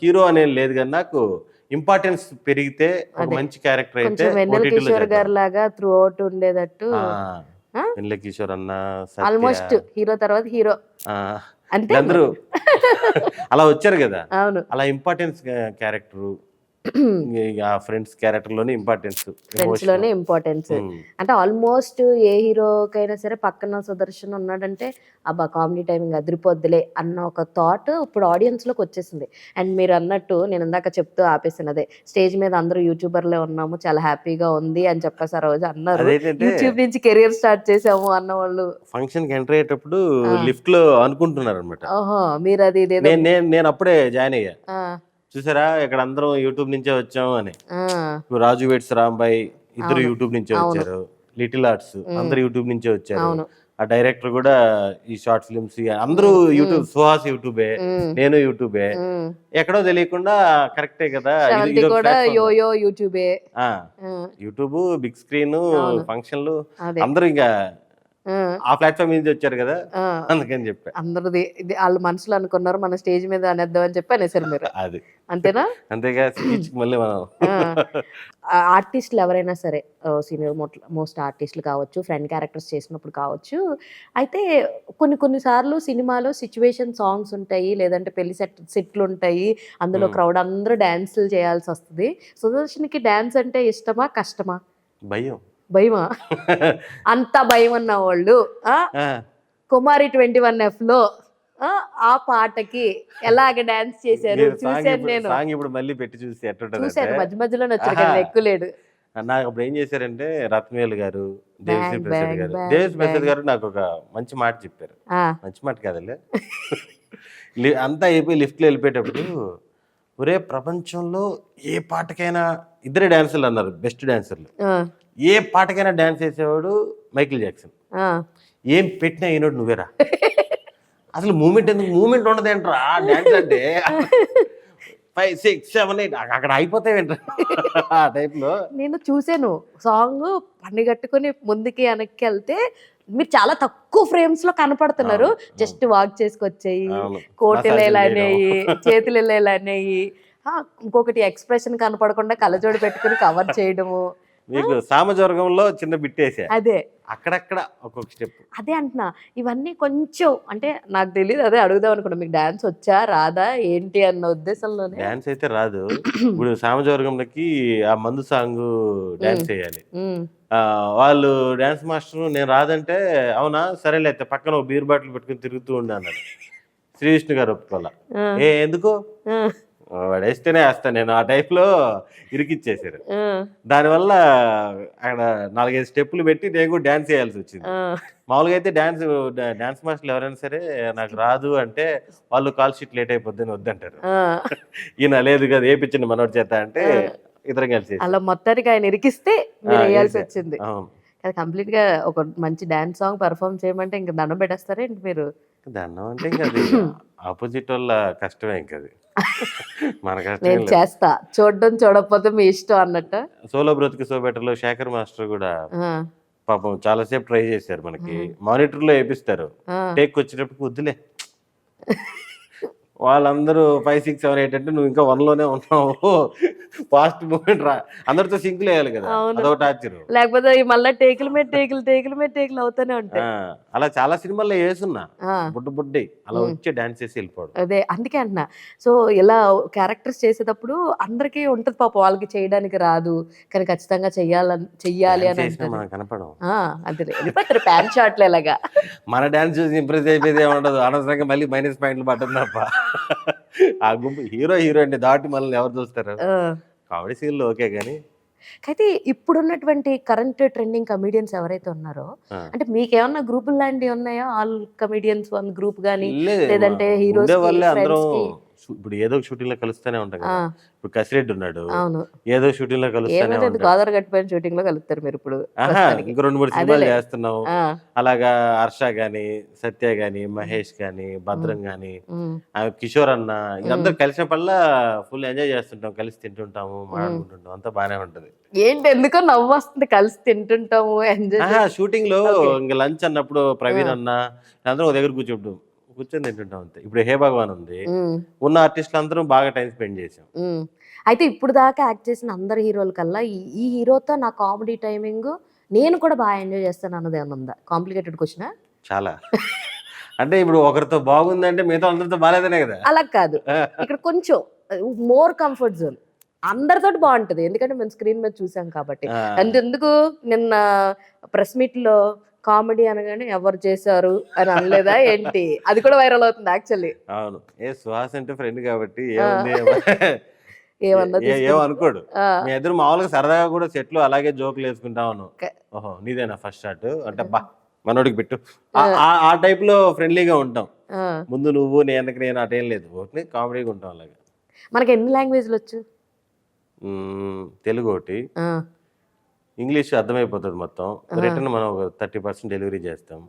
హీరో అనేది లేదు కానీ నాకు ఇంపార్టెన్స్ పెరిగితే ఒక అదే. మంచి క్యారెక్టర్ అయితే కొంచెం వెన్నెల కిషోర్ గారి లాగా త్రూ అవుట్ ఉండేటట్టు. ఆ? వెన్నెల కిషోర్ అన్న, సత్య, ఆల్మోస్ట్ హీరో తర్వాత హీరో ఆ, అంతే. అందరూ అలా వచ్చారు కదా, అవును. అలా ఇంపార్టెన్స్ క్యారెక్టర్, ఫ్రెండ్స్ క్యారెక్టర్ లోనే ఇంపార్టెన్స్, ఫ్రెండ్స్ లోనే ఇంపార్టెన్స్. అంటే ఆల్మోస్ట్ ఏ హీరోకైనా సరే పక్కన సుదర్శన్ ఉన్నాడంటే అబ్బా కామెడీ టైమింగ్ అదిరిపోద్దులే అన్న ఒక థాట్ ఇప్పుడు ఆడియన్స్ లోకి వచ్చేసింది. అండ్ మీరు అన్నట్టు నేను ఇందాక చెప్తూ ఆపేసాను, అదే స్టేజ్ మీద అందరూ యూట్యూబర్లే ఉన్నాము, చాలా హ్యాపీగా ఉంది అని చెప్పేసి ఆ రోజు అన్నారు. అదేంటంటే యూట్యూబ్ నుంచి కెరియర్ స్టార్ట్ చేసాము అన్న వాళ్ళు ఫంక్షన్ కి ఎంటర్ అయ్యేటప్పుడు లిఫ్ట్ లో అనుకుంటున్నారు అనమాట. ఓహో, మీరు అది ఇదేదో. నేను అప్పుడే జాయిన్ అయ్యా. ఆ, చూసారా ఇక్కడ అందరం యూట్యూబ్ నుంచే వచ్చాము అని. ఆ, ఇప్పుడు రాజు వెట్స్ రాంబాయ్ ఇద్దరు అవును. యూట్యూబ్ నుంచే అవును. వచ్చారు, లిటిల్ ఆర్ట్స్ అందరు యూట్యూబ్ నుంచే వచ్చారు. అవును. ఆ డైరెక్టర్ కూడా ఈ షార్ట్ ఫిల్మ్స్ అందరూ యూట్యూబ్, సుహాస్ యూట్యూబే, ఉమ్, నేను యూట్యూబే, ఉమ్. ఎక్కడో తెలియకుండా కరెక్టే కదా, శ్రవంతి ఇదొక కూడా platform. యోయో యూట్యూబే. ఆ, యూట్యూబ్, బిగ్ స్క్రీన్, అవును. ఫంక్షన్లు, అదే. అందరూ ఇంకా ఆ ప్లాట్ఫామ్ నుంచి వచ్చారు కదా అందుకని చెప్పా. అందరిది ఇది వాళ్ళ మనసులో అనుకున్నారు, మన స్టేజ్ మీద అనేద్దాం అని చెప్పి అనేసారు మీరు. అది అంతేనా? అంతేగా స్పీచ్ మళ్ళీ మనం ఆర్టిస్టులు ఎవరైనా సరే, సీనియర్ మోస్ట్ ఆర్టిస్టులు కావచ్చు, ఫ్రెండ్ క్యారెక్టర్స్ చేసినప్పుడు కావచ్చు, అయితే కొన్ని సార్లు సినిమాలో సిచ్యువేషన్ సాంగ్స్ ఉంటాయి, లేదంటే పెళ్లి సెట్లు ఉంటాయి, అందులో క్రౌడ్ అందరూ డాన్సులు చేయాల్సి వస్తుంది. సుదర్శన్కి డాన్స్ అంటే ఇష్టమా కష్టమా? భయం. భయమా? అంత భయం అన్న వాళ్ళు కుమారి 21F లో ఆ పాటకి ఎలాగ డాన్స్ చేశారు చూసాను నేను. సాంగ్ ఇప్పుడు మళ్ళీ పెట్టి చూసి ఎట్టుంటది చూసాను, మధ్య మధ్యలో వచ్చారు కదా, ఎక్కులేడు. నాకు అప్పుడు ఏం చేశారంటే రత్నవేలు గారు, దేవిశ్రీ ప్రసాద్ గారు నాకు ఒక మంచి మాట చెప్పారు. మంచి మాట కాదలే, అంతా అయిపోయి లిఫ్ట్ లో వెళ్ళిపోయేటప్పుడు, ఒరే ప్రపంచంలో ఏ పాటకైనా ఇద్దరే డాన్సర్లు అన్నారు, బెస్ట్ డాన్సర్లు. ఏ పాటకైనా డాన్స్ చేసేవాడు మైకిల్ జాక్సన్. ఏం పెట్టినా అయినోడు నువ్వేరా. అసలు మూమెంట్ ఎందుకు, మూమెంట్ ఉండదు ఏంట్రా డాన్స్ అంటే. 5, 6, 7, 8 అక్కడ అయిపోతాయి ఏంట్రా ఆ టైప్ లో. నేను చూసాను సాంగ్ పనిగట్టుకుని ముందుకి వెనక్కి వెళ్తే మీరు చాలా తక్కువ ఫ్రేమ్స్ లో కనపడుతున్నారు. జస్ట్ వాక్ చేసుకొచ్చాయి, కోటలు ఎలా అనేవి, చేతులు ఎలా అనేవి, ఇంకొకటి ఎక్స్ప్రెషన్ కనపడకుండా కళ్ళజోడు పెట్టుకుని కవర్ చేయడము. మీకు సామజవర్గంలో చిన్న బిట్టేసా, అదే అక్కడక్కడ ఒక్కొక్క స్టెప్. అదే అంటున్నా, ఇవన్నీ కొంచెం అంటే నాకు తెలియదు, అదే అడుగుదాం అనుకున్నా, మీకు డాన్స్ వచ్చా రాదా ఏంటి అన్న ఉద్దేశంలోనే. డాన్స్ అయితే రాదు. ఇప్పుడు సామజవర్గంలోకి ఆ మందు సాంగ్ డాన్స్ చేయాలి, వాళ్ళు డాన్స్ మాస్టర్ నేను రాదంటే, అవునా సరేలే అయితే పక్కన ఒక బీర్ బాటిల్ పెట్టుకుని తిరుగుతూ ఉండే అన్నారు. శ్రీ విష్ణు గారు ఒప్పుకోవాల, ఎందుకు వాడు వేస్తేనే వేస్తాను నేను, ఆ టైప్ లో ఇరికిచ్చేసారు. దానివల్ల అక్కడ 4-5 స్టెప్పులు పెట్టి నేను కూడా డాన్స్ చేయాల్సి వచ్చింది. మామూలుగా అయితే డాన్స్ మాస్టర్లు ఎవరైనా సరే నాకు రాదు అంటే వాళ్ళు కాల్ షీట్ లేట్ అయిపోద్దని వద్దంటారు. ఈయన లేదు కదా వేయించండి మనోడి చేత అంటే ఇద్దరం కలిసి అలా మొత్తానికి ఆయన ఇరికిస్తే మీరు వేయాల్సి వచ్చింది. కంప్లీట్ గా ఒక మంచి డాన్స్ సాంగ్ పర్ఫామ్ చేయమంటే ఇంకా దండం పెట్టేస్తారా ఏంటి మీరు? దండం అంటే ఇంకా అది ఆపోజిట్ వాళ్ళ కష్టమే, ఇంకా అది మన కష్టం. నేను చేస్తా, చూడడం చూడకపోతే మీ ఇష్టం అన్నట్టు. సోలో బ్రతుకు సో బెటర్ లో శేఖర్ మాస్టర్ కూడా పాపం చాలా సేపు ట్రై చేశారు. మనకి మానిటర్ లో వేపిస్తారు, టేక్ వచ్చేటప్పుడు వద్దులే. వాళ్ళందరూ 5, 6, 7, 8 అంటే నువ్వు ఇంకా 1 లోనే ఉన్నావు, ఫాస్ట్ మూమెంట్ రా, అందరితో సింకులు వేయాలి కదా, అదొక టార్చర్. లేకపోతే మళ్ళీ టేకుల మీద టేకులు అవుతానే ఉంటాయి. అలా చాలా సినిమాల్లో వేసున్నా బుడ్డి అలా వచ్చి డాన్స్ చేసి వెళ్ళిపోవడం. అదే అందుకే అంటున్నా. సో ఇలా క్యారెక్టర్స్ చేసేటప్పుడు అందరికీ ఉంటది పాపం, వాళ్ళకి చేయడానికి రాదు కానీ ఖచ్చితంగా చెయ్యాలి అని మనం కనపడం. అదే ప్యాంట్ షార్ట్లు ఎలాగా మన డాన్స్ చూసి ఇంప్రెస్ అయిపోయింది ఉండదు, అనవసరంగా మళ్ళీ మైనస్ పాయింట్లు పట్టదు తప్ప. ఆ గుంపు హీరోయిన్ దాటి మనల్ని ఎవరు చూస్తారు? కామెడీ సీన్లు ఓకే కానీ. అయితే ఇప్పుడున్నటువంటి కరెంట్ ట్రెండింగ్ కమెడియన్స్ ఎవరైతే ఉన్నారో, అంటే మీకేమన్నా గ్రూపులు లాంటివి ఉన్నాయా? ఆల్ కమెడియన్స్ వన్ గ్రూప్ గానీ, లేదంటే హీరోస్ ఇప్పుడు ఏదో షూటింగ్ లో కలుస్తూనే ఉంటాం కదా. ఇప్పుడు కసిరెడ్డి ఉన్నాడు, ఏదో షూటింగ్ లో కలుస్తూనే ఉంటాం. గోదావరి గట్టిపోయిన షూటింగ్ లో కలుస్తారు మీరు ఇప్పుడు. ఇంకా 2-3 సినిమాలు చేస్తున్నాం. అలాగా హర్ష గాని, సత్య గాని, మహేష్ గాని, భద్రం గాని, కిషోర్ అన్న, అందరు కలిసినప్పుడల్లా ఫుల్ ఎంజాయ్ చేస్తుంటాం, కలిసి తింటుంటాము, మాట్లాడుకుంటుంటాం, అంతా బానే ఉంటది. ఏంటి ఎందుకో నవ్వు వస్తుంది, కలిసి తింటుంటాము ఎంజాయ్. షూటింగ్ లో ఇంకా లంచ్ అన్నప్పుడు ప్రవీణ్ అన్న అందరూ ఒక దగ్గర కూర్చొని తింటుంటాం అంతే. ఇప్పుడు హే భగవాన్ ఉంది, ఉన్న ఆర్టిస్టులు అందరూ బాగా టైం స్పెండ్ చేసాం. అయితే ఇప్పుడు దాకా యాక్ట్ చేసిన అందరు హీరోల కల్లా ఈ హీరోతో నా కామెడీ టైమింగ్ నేను కూడా బాగా ఎంజాయ్ చేస్తాను అన్నది ఏమన్నా ఉందా? Complicated question. చాలా అంటే ఇప్పుడు ఒకరితో బాగుందంటే మిగతా అందరితో బాగాలేదనే కదా. అలా కాదు, ఇక్కడ కొంచెం మోర్ కంఫర్ట్ జోన్. అందరితో బాగుంటది, ఎందుకంటే మేము స్క్రీన్ మీద చూసాం కాబట్టి. అంతెందుకు నిన్న ప్రెస్ మీట్ లో కామెడీ అనగానే ఎవరు చేశారు అని అనలేదా ఏంటి? అది కూడా వైరల్ అవుతుంది యాక్చువల్లీ. అవును, సుహాస్ అంటే ఫ్రెండ్ కాబట్టి ఏమనుకోడు. మీ ఇద్దరు మామూలుగా సరదాగా కూడా సెట్ లో అలాగే జోకులు వేసుకుంటా ఉన్నాం. ఓహో నీదేనా ఫస్ట్ షాట్ అంటే బా మనోడికి పెట్టు, ఆ టైప్ లో ఫ్రెండ్లీగా ఉంటాం. ముందు నువ్వు నేను అటేం లేదు, ఓకే కామెడీగా ఉంటాం అలాగా. మనకి ఎన్ని లాంగ్వేజ్లు వచ్చు? తెలుగు ఒకటి, ఇంగ్లీష్ అర్థమైపోతుంది మొత్తం. రిటర్న్ మనం 30% డెలివరీ చేస్తాం.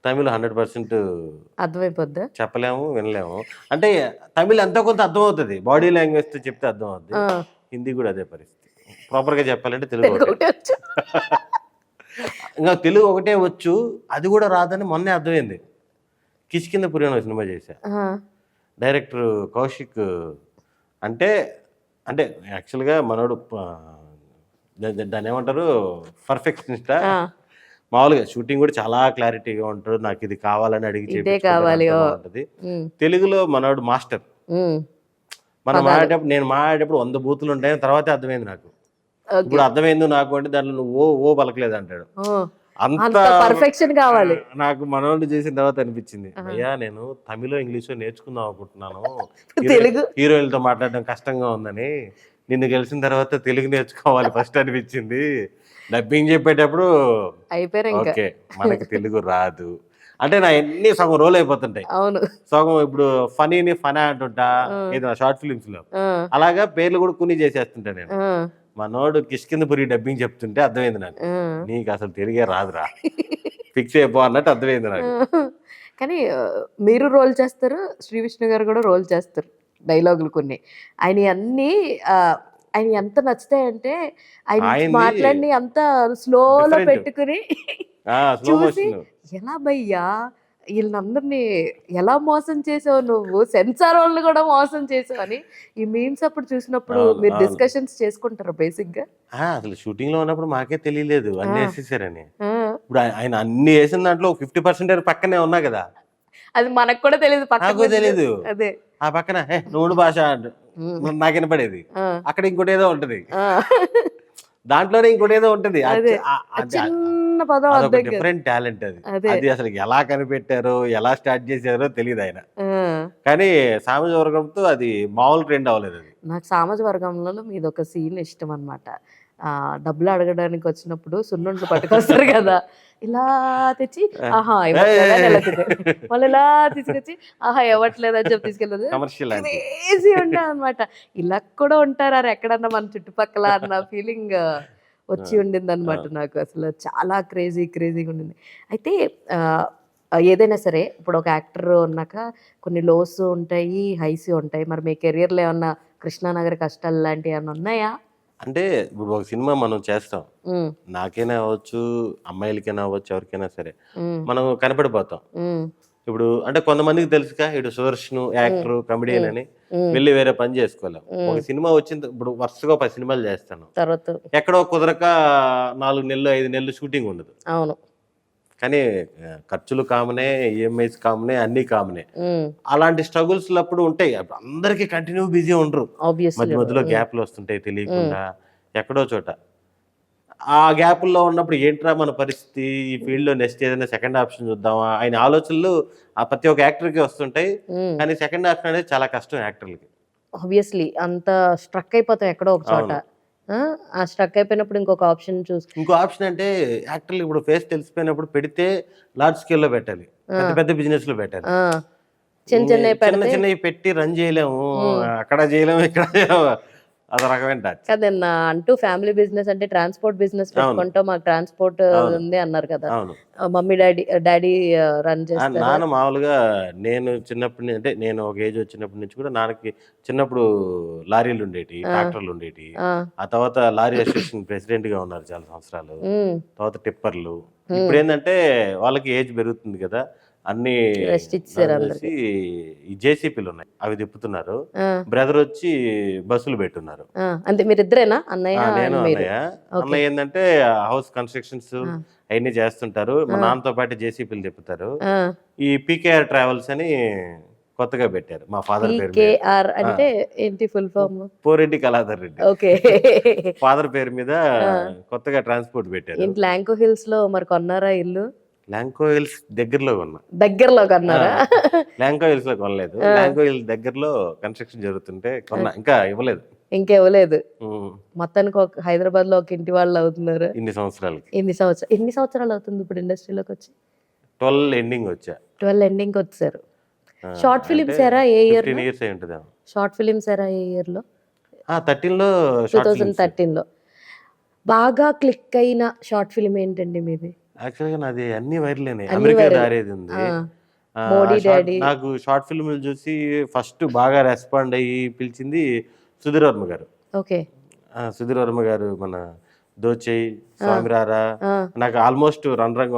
తమిళ్ 100% అర్థమైపోద్ది, చెప్పలేము వినలేము. అంటే తమిళ్ ఎంతో కొంత అర్థం అవుతుంది, బాడీ లాంగ్వేజ్ తో చెప్తే అర్థం అవుతుంది. హిందీ కూడా అదే పరిస్థితి, ప్రాపర్ గా చెప్పాలంటే తెలుగు. ఇంకా తెలుగు ఒకటే వచ్చు, అది కూడా రాదని మొన్నే అర్థమైంది. కిష్కింధపురి అనే సినిమా చేశా. డైరెక్టర్ కౌశిక్ అంటే అంటే యాక్చువల్గా మనోడు దాన్ని ఏమంటారు పర్ఫెక్షనిస్ట్. మామూలుగా షూటింగ్ కూడా చాలా క్లారిటీగా ఉంటాడు. నాకు ఇది కావాలని అడిగి ఉంటుంది. తెలుగులో మనోడు మాస్టర్. మనం మాడేటప్పుడు నేను మాడేటప్పుడు 100 బూతులు ఉంటాయని తర్వాతే అర్థమైంది నాకు. ఇప్పుడు అర్థమైంది నాకు అంటే దాంట్లో నువ్వు ఓ పలకలేదు అంటాడు. అంత పర్ఫెక్షన్ కావాలి నాకు మనోళ్ళు చేసిన తర్వాత అనిపించింది, అయ్యా నేను తమిళ ఇంగ్లీష్ నేర్చుకుందాం అనుకుంటున్నాను, హీరోయిన్లతో మాట్లాడడం కష్టంగా ఉందని. నిన్ను గెలిచిన తర్వాత తెలుగు నేర్చుకోవాలి ఫస్ట్ అనిపించింది. డబ్బింగ్ చెప్పేటప్పుడు ఓకే మనకి తెలుగు రాదు అంటే నా ఎన్ని సగం రోల్ అయిపోతుంటాయి. సగం ఇప్పుడు ఫనీని ఫనా అంటుంటా ఏదైనా షార్ట్ ఫిలిమ్స్ లో, అలాగా పేర్లు కూడా కొన్ని చేసేస్తుంటా నేను. మనోడు కిష్కింధపురి డబ్బింగ్ చెప్తుంటే అర్థమైంది నాకు, నీకు అసలు తెలుగే రాదురా, ఫిక్స్ అయిపో అన్నట్టు అర్థమైంది నాకు. కానీ మీరు రోల్ చేస్తారు, శ్రీ విష్ణు గారు కూడా రోల్ చేస్తారు డైలాగులు కొన్ని. ఆయన ఎంత నచ్చుతాయంటే ఆయన మాట్లాడి అంత స్లోలో పెట్టుకుని చూసి ఎలా భయ్యా వీళ్ళందరినీ ఎలా మోసం చేసావు నువ్వు, సెన్సార్ వాళ్ళు కూడా మోసం చేసావు అని ఈ మీమ్స్ అప్పుడు చూసినప్పుడు మీరు డిస్కషన్స్ చేసుకుంటారు బేసిక్ గా. అసలు షూటింగ్ లో ఉన్నప్పుడు మాకే తెలియలేదు అన్ని వేసేసారని. ఇప్పుడు ఆయన అన్ని వేసిన దాంట్లో 50% పక్కనే ఉన్నా కదా, అది మనకు కూడా తెలియదు, నాకు తెలియదు. అదే ఆ పక్కన నువ్వు భాష నాకు వినపడేది, అక్కడ ఇంకోటి ఏదో ఉంటది, దాంట్లోనే ఇంకోటి ఏదో ఉంటది. డిఫరెంట్ టాలెంట్ అది. అది అసలు ఎలా కనిపెట్టారో ఎలా స్టార్ట్ చేశారో తెలియదు ఆయన. కానీ సామాజ వర్గంతో అది మామూలు ట్రెండ్ అవ్వలేదు. అది నాకు సామాజ వర్గంలో మీది ఒక సీన్ ఇష్టం అనమాట. డబ్బులు అడగడానికి వచ్చినప్పుడు సున్నుండ్లు పట్టుకొస్తారు కదా, ఇలా తెచ్చి ఆహా వాళ్ళు ఇలా తీసుకొచ్చి ఆహా ఇవ్వట్లేదని చెప్పి తీసుకెళ్ళదు ఉండే అనమాట. ఇలా కూడా ఉంటారు ఎక్కడన్నా మన చుట్టుపక్కల అన్న ఫీలింగ్ వచ్చి ఉండింది అనమాట నాకు. అసలు చాలా క్రేజీగా ఉండింది. అయితే ఏదైనా సరే ఇప్పుడు ఒక యాక్టర్ ఉన్నాక కొన్ని లోస్ ఉంటాయి, హైస్ ఉంటాయి. మరి మీ కెరియర్లో ఏమన్నా కృష్ణానగర్ కష్టాలు లాంటివి ఏమన్నా ఉన్నాయా? అంటే ఇప్పుడు ఒక సినిమా మనం చేస్తాం, నాకైనా అవ్వచ్చు అమ్మాయిలకైనా అవ్వచ్చు ఎవరికైనా సరే, మనం కనపడిపోతాం. ఇప్పుడు అంటే కొంతమందికి తెలుసుగా ఇటు సుదర్శన్ యాక్టర్ కమెడియన్ అని వెళ్ళి వేరే పని చేసుకోలేం. ఒక సినిమా వచ్చింది ఇప్పుడు వరుసగా 10 సినిమాలు చేస్తాను, ఎక్కడో కుదరక 4 నెలలు 5 నెలలు షూటింగ్ ఉండదు. కానీ ఖర్చులు కామనే, ఈఎంఐస్ కామనే, అన్ని కామనే. అలాంటి స్ట్రగుల్స్ అప్పుడు ఉంటాయి. అందరికి కంటిన్యూ బిజీ ఉండరు, మధ్య మధ్యలో గ్యాప్లు వస్తుంటాయి తెలియకుండా ఎక్కడో చోట. ఆ గ్యాప్ల్లో ఉన్నప్పుడు ఏంట్రా మన పరిస్థితి, ఈ ఫీల్డ్ లో నెక్స్ట్ ఏదైనా సెకండ్ ఆప్షన్ చూద్దామా ఆయన ఆలోచనలు ఆ ప్రతి ఒక్క యాక్టర్కి వస్తుంటాయి. కానీ సెకండ్ ఆప్షన్ అనేది చాలా కష్టం యాక్టర్లకి. ఆబ్వియస్లీ అంత స్ట్రక్ అయిపోతాం ఎక్కడో ఒక చోట. ఆ స్ట్రక్ అయిపోయినప్పుడు ఇంకో ఆప్షన్ అంటే యాక్టర్లు ఇప్పుడు ఫేస్ తెలిసిపోయినప్పుడు పెడితే లార్జ్ స్కేల్లో పెట్టాలి, పెద్ద బిజినెస్ లో పెట్టాలి. చిన్న పెట్టి రన్ చేయలేము, అక్కడ చేయలేము, ఇక్కడ చేయలేము. అదో రకమైన కదన్నా. అంటూ ఫ్యామిలీ బిజినెస్ అంటే ట్రాన్స్పోర్ట్ బిజినెస్ పెట్టుకుంటాం, మాకు ట్రాన్స్పోర్ట్ ఉంది అన్నారు కదా. మమ్మీ డాడీ రన్ చేస్తారు. నాన్న మామూలుగా నేను చిన్నప్పటి నుంచి అంటే నేను ఒక ఏజ్ వచ్చినప్పటి నుంచి కూడా నాన్నకి చిన్నప్పుడు లారీలు ఉండేటి, ట్రాక్టర్లు ఉండేటి. ఆ తర్వాత లారీ అసోసియేషన్ ప్రెసిడెంట్ గా ఉన్నారు చాలా సంవత్సరాలు. తర్వాత టిప్పర్లు. ఇప్పుడు ఏంటంటే వాళ్ళకి ఏజ్ పెరుగుతుంది కదా, అన్ని జేసీపీలు ఉన్నాయి అవి తిప్పుతున్నారు. బ్రదర్ వచ్చి బస్సులు పెట్టున్నారు. అంటే మీరిద్దరేనా? అన్నయ్య నేను అన్నయ్య ఏంటంటే హౌస్ కన్స్ట్రక్షన్స్ అవన్నీ చేస్తుంటారు. మా నాన్నతో పాటు జేసీపీలు తిప్పుతారు. ఈ పీకేఆర్ ట్రావెల్స్ అని కొత్తగా పెట్టారు మా ఫాదర్ పేరు. అంటే ఏంటి full form? Poreddy Kaladhar Reddy. Okay, father పేరు మీద కొత్తగా ట్రాన్స్పోర్ట్ పెట్టారు. లాంకో హిల్స్ లో మరి కొన్నారా ఇల్లు? లాంకో హిల్స్ దగ్గరలో కొన్నారా? లాంకో హిల్స్ లో కొనలేదు. లాంకో హిల్స్ దగ్గరలో కన్స్ట్రక్షన్ జరుగుతుంటే కొన్నా, ఇంకా ఇవ్వలేదు. మొత్తానికి హైదరాబాద్ లో ఒక ఇంటి వాళ్ళు అవుతున్నారు. ఎన్ని సంవత్సరాలు అవుతుంది ఇప్పుడు ఇండస్ట్రీలోకి వచ్చి? 12 ఎండింగ్ వచ్చా. 12 ఎండింగ్ వచ్చారు. షార్ట్ ఫిలిమ్స్ ఎరా ఏ ఇయర్? 15 years అయి ఉంటుంది. షార్ట్ ఫిలిమ్స్ ఎరా ఏ ఇయర్ లో? 2013 లో. బాగా క్లిక్ అయిన షార్ట్ ఫిలిం ఏంటండి మీది? యాక్చువల్గా నాది అన్ని వైరల్ అయినాయి. అమెరికా దారేది ఉంది, నాకు షార్ట్ ఫిల్మ్లు చూసి ఫస్ట్ బాగా రెస్పాండ్ అయ్యి పిలిచింది సుధీర్ వర్మ గారు. ఓకే, సుధీర్ వర్మ గారు మన దోచేయి, స్వామిరారా, నాకు ఆల్మోస్ట్ రణరంగం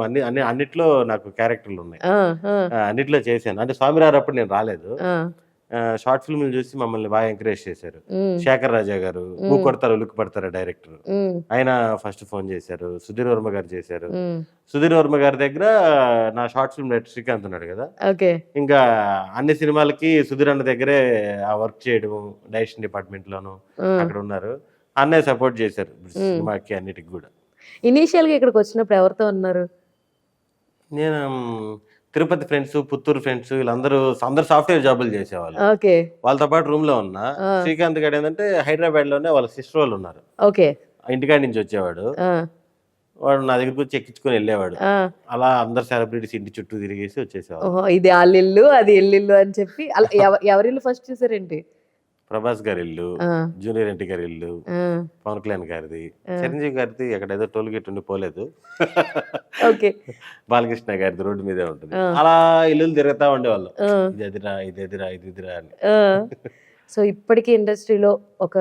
అన్నిట్లో నాకు క్యారెక్టర్లు ఉన్నాయి. అన్నిట్లో చేశాను. అంటే స్వామిరారా అప్పుడు నేను రాలేదు. షార్ట్ ఫిల్మ్లు చూసి మమ్మల్ని బాగా ఎంకరేజ్ చేశారు. శేఖర్ రాజా గారు, కొడతారు ఉలుక్కు పడతారు డైరెక్టర్, ఆయన ఫస్ట్ ఫోన్ చేశారు. సుధీర్ వర్మ గారు చేశారు. సుధీర్ వర్మ గారి దగ్గర నా షార్ట్ ఫిల్మ్ డైరెక్టర్ శ్రీకాంత్ ఉన్నాడు కదా, ఇంకా అన్ని సినిమాలకి సుధీర్ అన్న దగ్గరే ఆ వర్క్ చేయడం, డైరెక్షన్ డిపార్ట్మెంట్ లోను అక్కడ ఉన్నారు. అన్నయ్య సపోర్ట్ చేశారు సినిమాకి అన్నిటికి కూడా. ఇనీషియల్ గా ఇక్కడికి వచ్చినప్పుడు ఎవరితో ఉన్నారు? నేను తిరుపతి ఫ్రెండ్స్, పుత్తూరు ఫ్రెండ్స్, వీళ్ళందరూ సాఫ్ట్వేర్ జాబులు చేసేవాళ్ళు. వాళ్ళతో పాటు రూమ్ లో ఉన్నా. శ్రీకాంత్ గారు ఏంటంటే హైదరాబాద్ లోనే వాళ్ళ సిస్టర్ వాళ్ళు ఉన్నారు. ఇంటికాడి నుంచి వచ్చేవాడు, వాడు నా దగ్గరకు వచ్చి ఎక్కించుకొని వెళ్ళేవాడు. అలా అందరు సెలబ్రిటీస్ ఇంటి చుట్టూ తిరిగేసి వచ్చేసేవాడు. ఇది వాళ్ళిల్లు, అది ఇల్లు అని చెప్పి. ఎవరిల్లు ఫస్ట్ చూసారేంటి? ప్రభాస్ గారి ఇల్లు, జూనియర్ ఎన్టీ గారి ఇల్లు, పవన్ కళ్యాణ్ గారిది, చిరంజీవి గారిది అక్కడ ఏదో టోల్ గేట్ ఉండి పోలేదు, బాలకృష్ణ గారిది రోడ్డు మీదే ఉంటుంది. అలా ఇల్లు తిరుగుతా ఉండేవాళ్ళు, ఇది ఎదిరా ఇది ఎదిరా ఇది ఎదిరా అని. సో ఇప్పటికీ ఇండస్ట్రీలో ఒక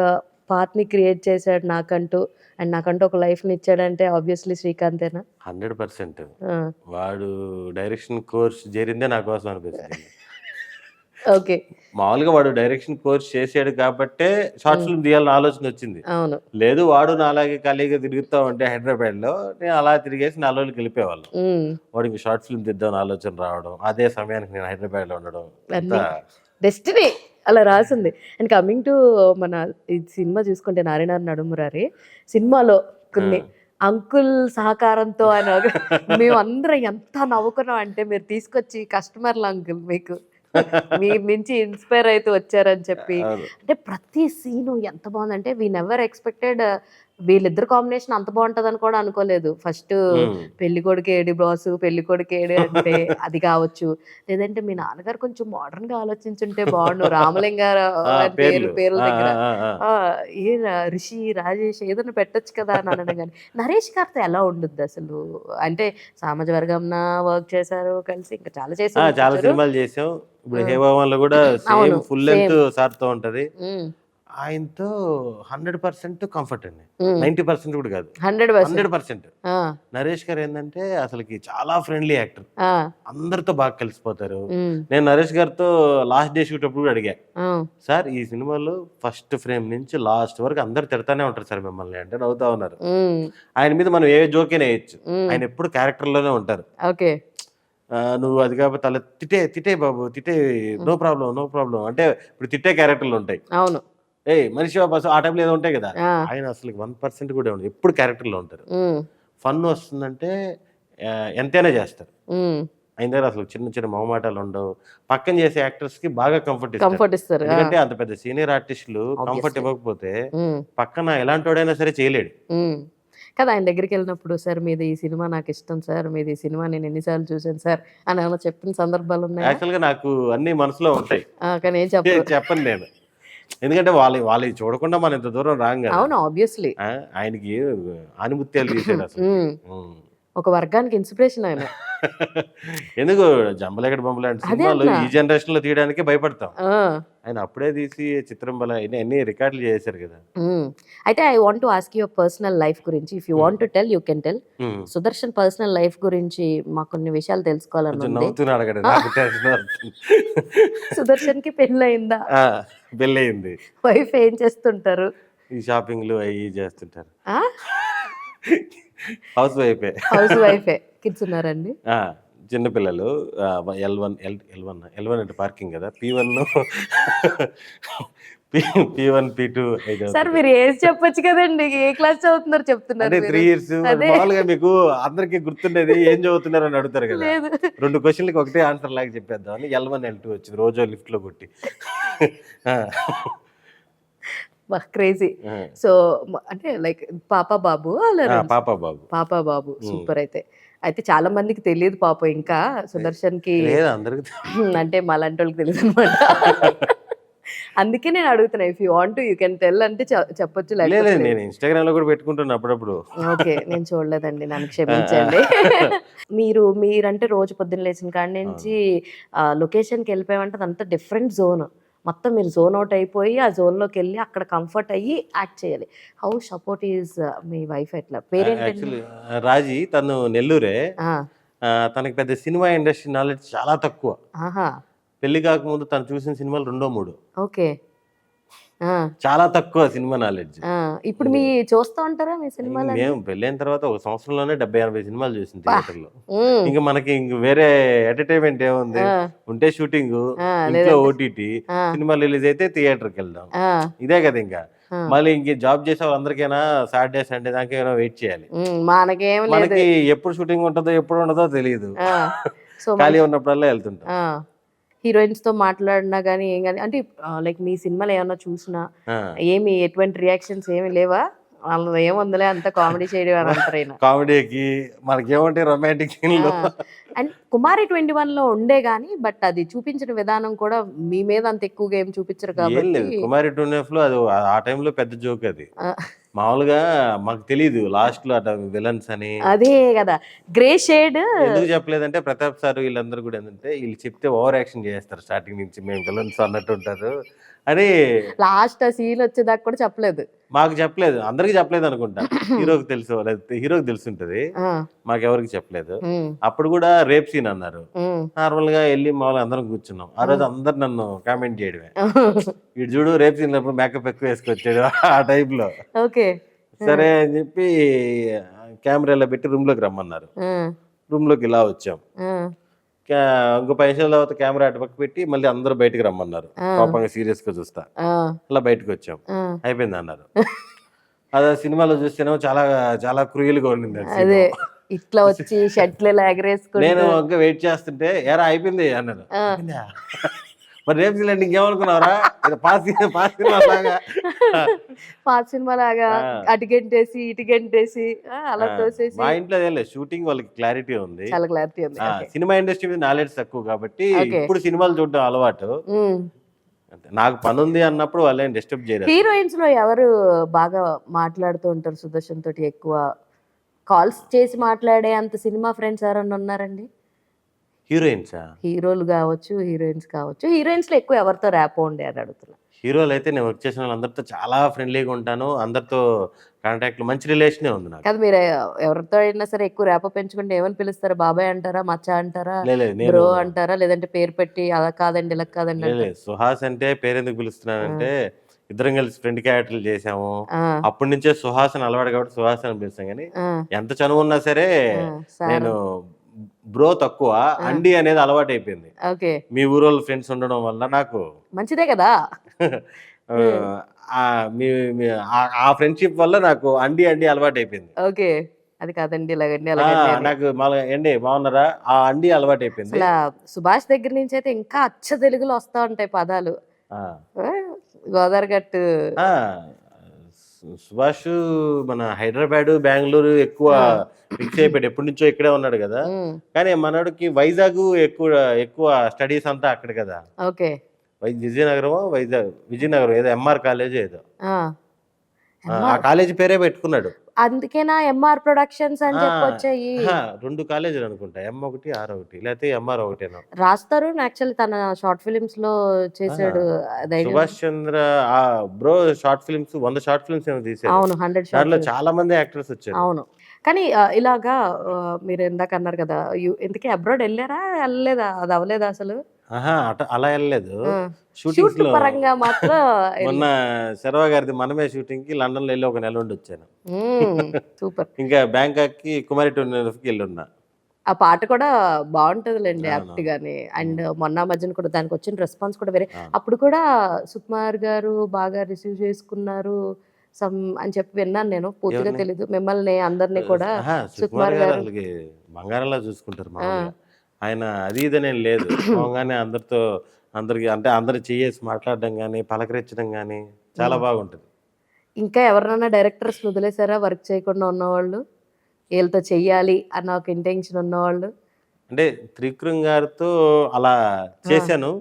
పాత్ని క్రియేట్ చేశాడు నాకంటూ, అండ్ నాకంటూ ఒక లైఫ్ ని ఇచ్చాడంటే ఆబ్వియస్లీ శ్రీకాంతేనా? 100%. వాడు డైరెక్షన్ కోర్స్ చేరిందే నా కోసం అనిపిస్తుంది. మామూలుగా వాడు డైరెక్షన్ కోర్స్ చేసాడు కాబట్టే షార్ట్ ఫిల్మ్ తీయాలని ఆలోచన వచ్చింది. లేదు వాడు నాలాగే ఖాళీగా తిరుగుతా ఉంటే హైదరాబాద్ లో నేను అలా తిరిగేసి 4 రోజులు వెళ్ళిపోయేవాళ్ళం. వాడికి షార్ట్ ఫిల్మ్ తీద్దామని ఆలోచన రావడం, అదే సమయానికి నేను హైదరాబాద్ లో ఉండడం, డెస్టినీ అలా రాసింది. అండ్ కమింగ్ టు మన ఈ సినిమా చూసుకుంటే నారాయణ నడుమురారి సినిమాలో కొన్ని అంకుల్ సహకారంతో ఆయన మేమందరం ఎంత నవ్వుకున్నాం అంటే, మీరు తీసుకొచ్చి కస్టమర్ల అంకుల్ మీకు మీ నుంచి ఇన్స్పైర్ అయితే వచ్చారని చెప్పి. అంటే ప్రతి సీను ఎంత బాగుందంటే, వీ నెవర్ ఎక్స్పెక్టెడ్ వీళ్ళిద్దరు కాంబినేషన్ అంత బాగుంటది అని కూడా అనుకోలేదు. ఫస్ట్ పెళ్లి కొడుకు ఏడి బాస్, పెళ్లి కొడుకు ఏడి అంటే అది కావచ్చు, లేదంటే మీ నాన్నగారు కొంచెం మోడర్న్ గా ఆలోచించుంటే బాగుండు, రామలింగారావు పేరు దగ్గర ఏ రిషి, రాజేష్ ఏదైనా పెట్టొచ్చు కదా అని అనడం. కానీ నరేష్ గారితో ఎలా ఉండుద్ది అసలు? అంటే సామాజిక వర్గం వర్క్ చేశారు కలిసి, ఇంకా చాలా సినిమాలు చేసాం. ఇప్పుడు హేవాలో కూడా సేమ్ ఫుల్ లెంత్ సార్ తో ఉంటది. ఆయనతో 100% కంఫర్ట్ అండి, 90% కూడా కాదు, 100%. నరేష్ గారు ఏంటంటే అసలుకి చాలా ఫ్రెండ్లీ యాక్టర్, అందరితో బాగా కలిసిపోతారు. నేను నరేష్ గారితో లాస్ట్ డే షూట్ అప్పుడు కూడా అడిగా, సార్ ఈ సినిమాలో ఫస్ట్ ఫ్రేమ్ నుంచి లాస్ట్ వరకు అందరు తిడతానే ఉంటారు సార్ మిమ్మల్ని అంటే నవ్వుతా ఉన్నారు. ఆయన మీద మనం ఏ జోకేనే వేయచ్చు, ఆయన ఎప్పుడు క్యారెక్టర్ లోనే ఉంటారు. నువ్వు అది కాబట్టి అలా తిట్టే బాబు తిట్టే, నో ప్రాబ్లం అంటే ఇప్పుడు తిట్టే క్యారెక్టర్లు ఉంటాయి, మనిషి ఆ టైంలో ఏదో ఉంటాయి కదా. ఆయన అసలు 1% కూడా ఉండదు, ఎప్పుడు క్యారెక్టర్ లో ఉంటారు. ఫన్ వస్తుందంటే ఎంతైనా చేస్తారు. ఆయన దగ్గర అసలు చిన్న చిన్న మొహమాటాలు ఉండవు. పక్కన చేసే యాక్టర్స్ కి బాగా కంఫర్ట్ ఇస్తారు. ఎందుకంటే అంత పెద్ద సీనియర్ ఆర్టిస్టులు కంఫర్ట్ ఇవ్వకపోతే పక్కన ఎలాంటి వాడైనా సరే చేయలేడు కదా. ఆయన దగ్గరికి వెళ్ళినప్పుడు, సార్ మీది ఈ సినిమా నాకు ఇష్టం సార్, మీది ఈ సినిమా నేను ఎన్నిసార్లు చూసాను సార్ అని ఏమైనా చెప్పిన సందర్భాలు ఉన్నాయి? యాక్చువల్ గా నాకు అన్ని మనసులో ఉంటాయి, కానీ ఏం చెప్పను నేను, ఎందుకంటే వాళ్ళు చూడకుండా మనం ఇంత దూరం రాంగ్. అవును, ఆబ్వియస్లీ ఆయనకి ఆనిముత్యాలు తీసాడు అసలు, ఒక వర్గానికి ఇన్స్పిరేషన్ ఆయన. ఎందుకు జంబలగడ బొమ్మలు అంటే సినిమాలు ఈ జనరేషన్ లో తీయడానికి భయపడతాం, ఆయన అప్పుడే తీసి చిత్రంబల అన్ని రికార్డులు చేశారు కదా. అయితే I want to ask your personal life గురించి, if you want to tell you can tell. Sudarshan personal life గురించి మాకు కొన్ని విషయాలు తెలుసుకోవాలని. సుదర్శన్ కి పెళ్ళయిందా? పెళ్ళయింది. వైఫ్ ఏం చేస్తుంటారు? ఈ షాపింగ్లు అవి చేస్తుంటారు. హౌస్ వైఫే. కిడ్స్ ఉన్నారండి? చిన్నపిల్లలు. L1 అంటే పార్కింగ్ కదా, P1 P2. సార్ మీరు ఏజ్ చెప్పొచ్చు కదండి, ఏ క్లాస్ చదువుతున్నారు చెప్తున్నారు? 3 years. మామూలుగా మీకు అందరికి గుర్తుండేది ఏం చదువుతున్నారు అని అడుగుతారు కదా, 2 క్వశ్చన్లకి ఒకటే ఆన్సర్ లాగా చెప్పేద్దాం అని L1 L2 వచ్చింది రోజు లిఫ్ట్ లో కొట్టి. క్రేజీ. సో అంటే లైక్ పాప బాబు సూపర్. అయితే చాలా మందికి తెలియదు పాప, ఇంకా సుదర్శన్ కి అంటే మాలాంటి వాళ్ళకి తెలియదు అనమాట. అందుకే నేను అడుగుతున్నా, if you want you can tell అంటే చెప్పొచ్చు. నేను ఇన్స్టాగ్రామ్ లో కూడా పెట్టుకుంటున్నా అప్పుడప్పుడు. ఓకే, నేను చూడలేదండి, నన్ను క్షమించండి. మీరంటే రోజు పొద్దున్న లేచిన కాడి నుంచి లొకేషన్కి వెళ్ళిపోయామంటే అదంతా డిఫరెంట్ జోన్. మొత్తం మీరు జోన్ అవుట్ అయిపోయి ఆ జోన్లోకి వెళ్ళి అక్కడ కంఫర్ట్ అయ్యి యాక్ట్ చేయాలి. How support is me wife? ఎట్లా పేరెంట్? యాక్చువల్లీ రాజీ తను నెల్లూరే. తనకి పెద్ద సినిమా ఇండస్ట్రీ నాలెడ్జ్ చాలా తక్కువ. ఆహా, పెళ్లి కాకముందు తను చూసిన సినిమాలు 2-3. ఓకే. చాలా తక్కువ సినిమా నాలెడ్జ్. ఇప్పుడు మీ చూస్తూ ఉంటారా మీ సినిమాలు? మేము పెళ్ళైన తర్వాత ఒక సంవత్సరంలోనే 70-80 సినిమాలు చూసింది థియేటర్లో. ఇంకా మనకి ఇంక వేరే ఎంటర్టైన్మెంట్ ఏముంది? ఉంటే షూటింగ్, ఇంట్లో ఓటీటీ, సినిమా రిలీజ్ అయితే థియేటర్కి వెళ్దాం, ఇదే కదా. ఇంకా మళ్ళీ ఇంక జాబ్ చేసే వాళ్ళందరికైనా సాటర్డే సండే దాకా వెయిట్ చేయాలి. మనకి ఎప్పుడు షూటింగ్ ఉంటుందో ఎప్పుడు ఉండదో తెలియదు. ఖాళీ ఉన్నప్పుడల్లా వెళ్తుంటాం. హీరోయిన్స్ తో మాట్లాడినా గానీ ఏం కానీ అంటే లైక్ మీ సినిమాలు ఏమన్నా చూసినా ఏమి ఎటువంటి రియాక్షన్స్ ఏమి లేవా? వాళ్ళు ఏముందిలే అంత కామెడీ చేయడం అని అంటారు. కామెడీకి మనకి ఏమంటే రొమాంటిక్ సీన్లు. అండ్ కుమారి 21 లో ఉండే గానీ బట్ అది చూపించిన విధానం కూడా మీ మీద అంత ఎక్కువగా ఏం చూపించరు కాబట్టి. కుమారి 2F లో అది ఆ టైంలో పెద్ద జోక్. అది మామూలుగా మాకు తెలియదు లాస్ట్ లో అట్లా విలన్స్ అని. అదే కదా గ్రే షేడ్. ఎందుకు చెప్పలేదంటే ప్రతాప్ సార్ వీళ్ళందరూ కూడా ఏంటంటే వీళ్ళు చెప్తే ఓవర్ యాక్షన్ చేస్తారు స్టార్టింగ్ నుంచి, మేము విలన్స్ అన్నట్టు ఉంటారు అని. లాస్ట్ ఆ సీన్ వచ్చేదాకా కూడా చెప్పలేదు. మాకు చెప్పలేదు, అందరికి చెప్పలేదు అనుకుంటా. హీరోకి తెలుసు, హీరోకి తెలుసుంటది, మాకెవరికి చెప్పలేదు. అప్పుడు కూడా రేప్ సీన్ అన్నారు. నార్మల్ గా వెళ్ళి మామూలుగా అందరం కూర్చున్నాం. ఆ రోజు అందరు నన్ను కామెంట్ చేయడమే, వీడు చూడు రేప్ సీన్ అప్పుడు మేకప్ ఎక్కువ వేసుకొచ్చాడు ఆ టైప్ లో. సరే అని చెప్పి కెమెరాలో పెట్టి రూమ్ లోకి రమ్మన్నారు. రూమ్ లోకి ఇలా వచ్చాం. ఇంకో 5 నిమిషాల తర్వాత కెమెరా అటు పక్క పెట్టి మళ్ళీ అందరూ బయటకు రమ్మన్నారు. కోపంగా సీరియస్ గా చూస్తా అలా బయటకు వచ్చాం. అయిపోయింది అన్నారు. అదే సినిమాలో చూస్తేనేమో చాలా చాలా క్రూయల్ గా ఉండింది. అదే ఇట్లా వచ్చి షర్ట్లు ఇలా ఎగరేసుకుంటూ నేను ఇంకా వెయిట్ చేస్తుంటే ఎరా అయిపోయింది అన్నారు. మరి రేపు సినిమా ఇంకేమనుకున్నారా? పాత సినిమా లాగా అటుగంటేసి ఇటుగంటేసి అలా తోసేసి. మా ఇంట్లో షూటింగ్ వాళ్ళకి క్లారిటీ ఉంది, చాలా క్లారిటీ ఉంది. సినిమా ఇండస్ట్రీ మీద నాలెడ్జ్ తక్కువ కాబట్టి ఇప్పుడు సినిమాలు చూడడం అలవాటు. నాకు పని ఉంది అన్నప్పుడు వాళ్ళని డిస్టర్బ్ చేయరు. హీరోయిన్స్ లో ఎవరు బాగా మాట్లాడుతూ ఉంటారు? సుదర్శన్ తోటి ఎక్కువ కాల్స్ చేసి మాట్లాడే అంత సినిమా ఫ్రెండ్స్ ఎవరన్నా ఉన్నారండి? హీరోయిన్సా? హీరోలు కావచ్చు, హీరోయిన్స్ కావచ్చు. హీరోయిన్స్ లో ఎక్కువ ఎవరితో ర్యాప్ ఉండే అని అడుగుతున్నా. హీరోలు అయితే నేను వర్క్ చేసిన వాళ్ళందరితో చాలా ఫ్రెండ్లీగా ఉంటాను. అందరితో కాంటాక్ట్ మంచి రిలేషనే ఉంది నాకు. కదా మీరు ఎవరితో అయినా సరే ఎక్కువ ర్యాప్ పెంచుకుంటే ఏమని పిలుస్తారు? బాబాయ్ అంటారా, మచ్చా అంటారా, బ్రో అంటారా, లేదంటే పేరు పెట్టి అలా కాదండి ఇలా కాదండి? సుహాస్ అంటే పేరు ఎందుకు పిలుస్తున్నానంటే ఇద్దరం కలిసి ఫ్రెండ్ క్యారెక్టర్లు చేసాము. అప్పటి నుంచే సుహాస్ అని అలవాటు కాబట్టి సుహాస్ అని పిలుస్తాం. కానీ ఎంత చనువు ఉన్నా సరే నేను బ్రో తక్కువ, అండి అనేది అలవాటు అయిపోయింది. మీ ఊరోళ్ళ ఫ్రెండ్స్ ఉండడం వల్ల నాకు మంచిదే కదా. ఆ ఫ్రెండ్షిప్ వల్ల నాకు అండి అండి అలవాటు అయిపోయింది. ఓకే, అది కాదండి ఇలాగండి నాకు అండి బాగున్నారా ఆ అండి అలవాటు అయిపోయింది. సుభాష్ దగ్గర నుంచి అయితే ఇంకా అచ్చ తెలుగులో వస్తా ఉంటాయి పదాలు. గోదావరి గట్టు సుభాష్ మన హైదరాబాద్ బెంగళూరు ఎక్కువ ఫిక్స్ అయిపోయాడు, ఎప్పటి నుంచో ఇక్కడే ఉన్నాడు కదా. కానీ మనోడికి వైజాగ్ ఎక్కువ స్టడీస్ అంతా అక్కడ కదా. ఓకే, విజయనగరం ఏదో ఎంఆర్ కాలేజ్ ఏదో ఆ కాలేజ్ పేరే పెట్టుకున్నాడు. అందుకేనా ఎంఆర్ ప్రొడక్షన్స్ అని చెప్పి వచ్చాయి. 2 కాలేజీలు అనుకుంటా, M1 R1 లేకపోతే MR 1 రాస్తారు. యాక్చువల్లీ తన షార్ట్ ఫిలిమ్స్ లో చేశాడు. Subhash Chandra bro short films 100 short films ఏమో తీసాడు. అవును, 100 దాంట్లో చాలా మంది యాక్టర్స్ వచ్చారు. అవును, కానీ ఇలాగా మీరు ఇందాక అన్నారు కదా, ఇంతకీ అబ్రాడ్ వెళ్ళలేదా? అది అవ్వలేదా అసలు? అలా వెళ్ళలేదు. షూటింగ్ పరంగా మాత్రం మొన్న శర్వా గారిది మనమే షూటింగ్ కి లండన్ లో వెళ్ళి 1 నెల ఉండి వచ్చాను. సూపర్. ఇంకా బ్యాంకాక్ కి కుమారి 2కి వెళ్ళి ఉన్నా. ఆ పాట కూడా బాగుంటదిలేండి యాక్ట్ గానీ. అండ్ మొన్న మధ్యన కూడా దానికి వచ్చిన రెస్పాన్స్ కూడా వేరే. అప్పుడు కూడా సుకుమార్ గారు బాగా రిసీవ్ చేసుకున్నారు అని చెప్పి విన్నాను నేను. పూర్తిగా తెలీదు. మిమ్మల్ని అందరినీ కూడా సుకుమార్ గారు బంగారంలా చూసుకుంటారు మామూలుగా. ఆయన అది ఇదనే లేదు, మామూలుగానే అందరికి అంటే అందరు చేసి మాట్లాడడం కానీ పలకరించడం కానీ చాలా బాగుంటది. ఇంకా ఎవరినైనా డైరెక్టర్స్ వదిలేసారా వర్క్ చేయకుండా ఉన్నవాళ్ళు, వీళ్ళతో చెయ్యాలి అన్న ఒక ఇంటెన్షన్ ఉన్నవాళ్ళు? అంటే త్రివిక్రమ్ గారితో అలా చేశాను,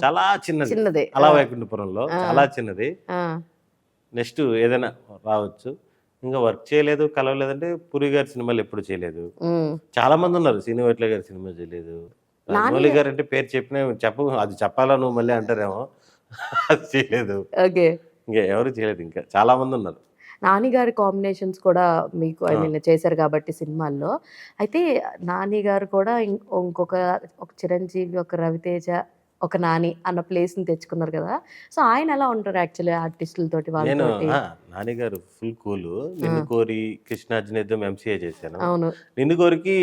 చాలా చిన్నది. అలా వైకుంఠపురంలో చాలా చిన్నది. నెక్స్ట్ ఏదైనా రావచ్చు. ఇంకా వర్క్ చేయలేదు, కలవలేదంటే పూరి గారి సినిమాలు ఎప్పుడు చేయలేదు. చాలా మంది ఉన్నారు, శ్రీనివాట్ల గారి సినిమా చేయలేదు. రాజమౌళి గారు అంటే పేరు అది చెప్పాలా నువ్వు మళ్ళీ అంటారేమో. అది చేయలేదు. ఓకే. ఇంకా ఎవరు చేయలేదు, ఇంకా చాలా మంది ఉన్నారు. నాని గారి కాంబినేషన్స్ కూడా మీకు ఐ మీన్ చేశారు కాబట్టి సినిమాల్లో. అయితే నాని గారు కూడా ఇంకొక ఒక చిరంజీవి, ఒక రవితేజ, ఒక నాని అన్న ప్లేస్‌ని తెచ్చుకున్నారు కదా! సో ఆయన ఎలా ఉంటారు యాక్చువల్లీ ఆర్టిస్టులతోటి నేను వాళ్ళతోటి? నాని గారు ఫుల్ కూల్. నిన్ను కోరి కృష్ణార్జునేద్దం ఎంసీఏ చేశాను. అవును. నిన్ను కోరికి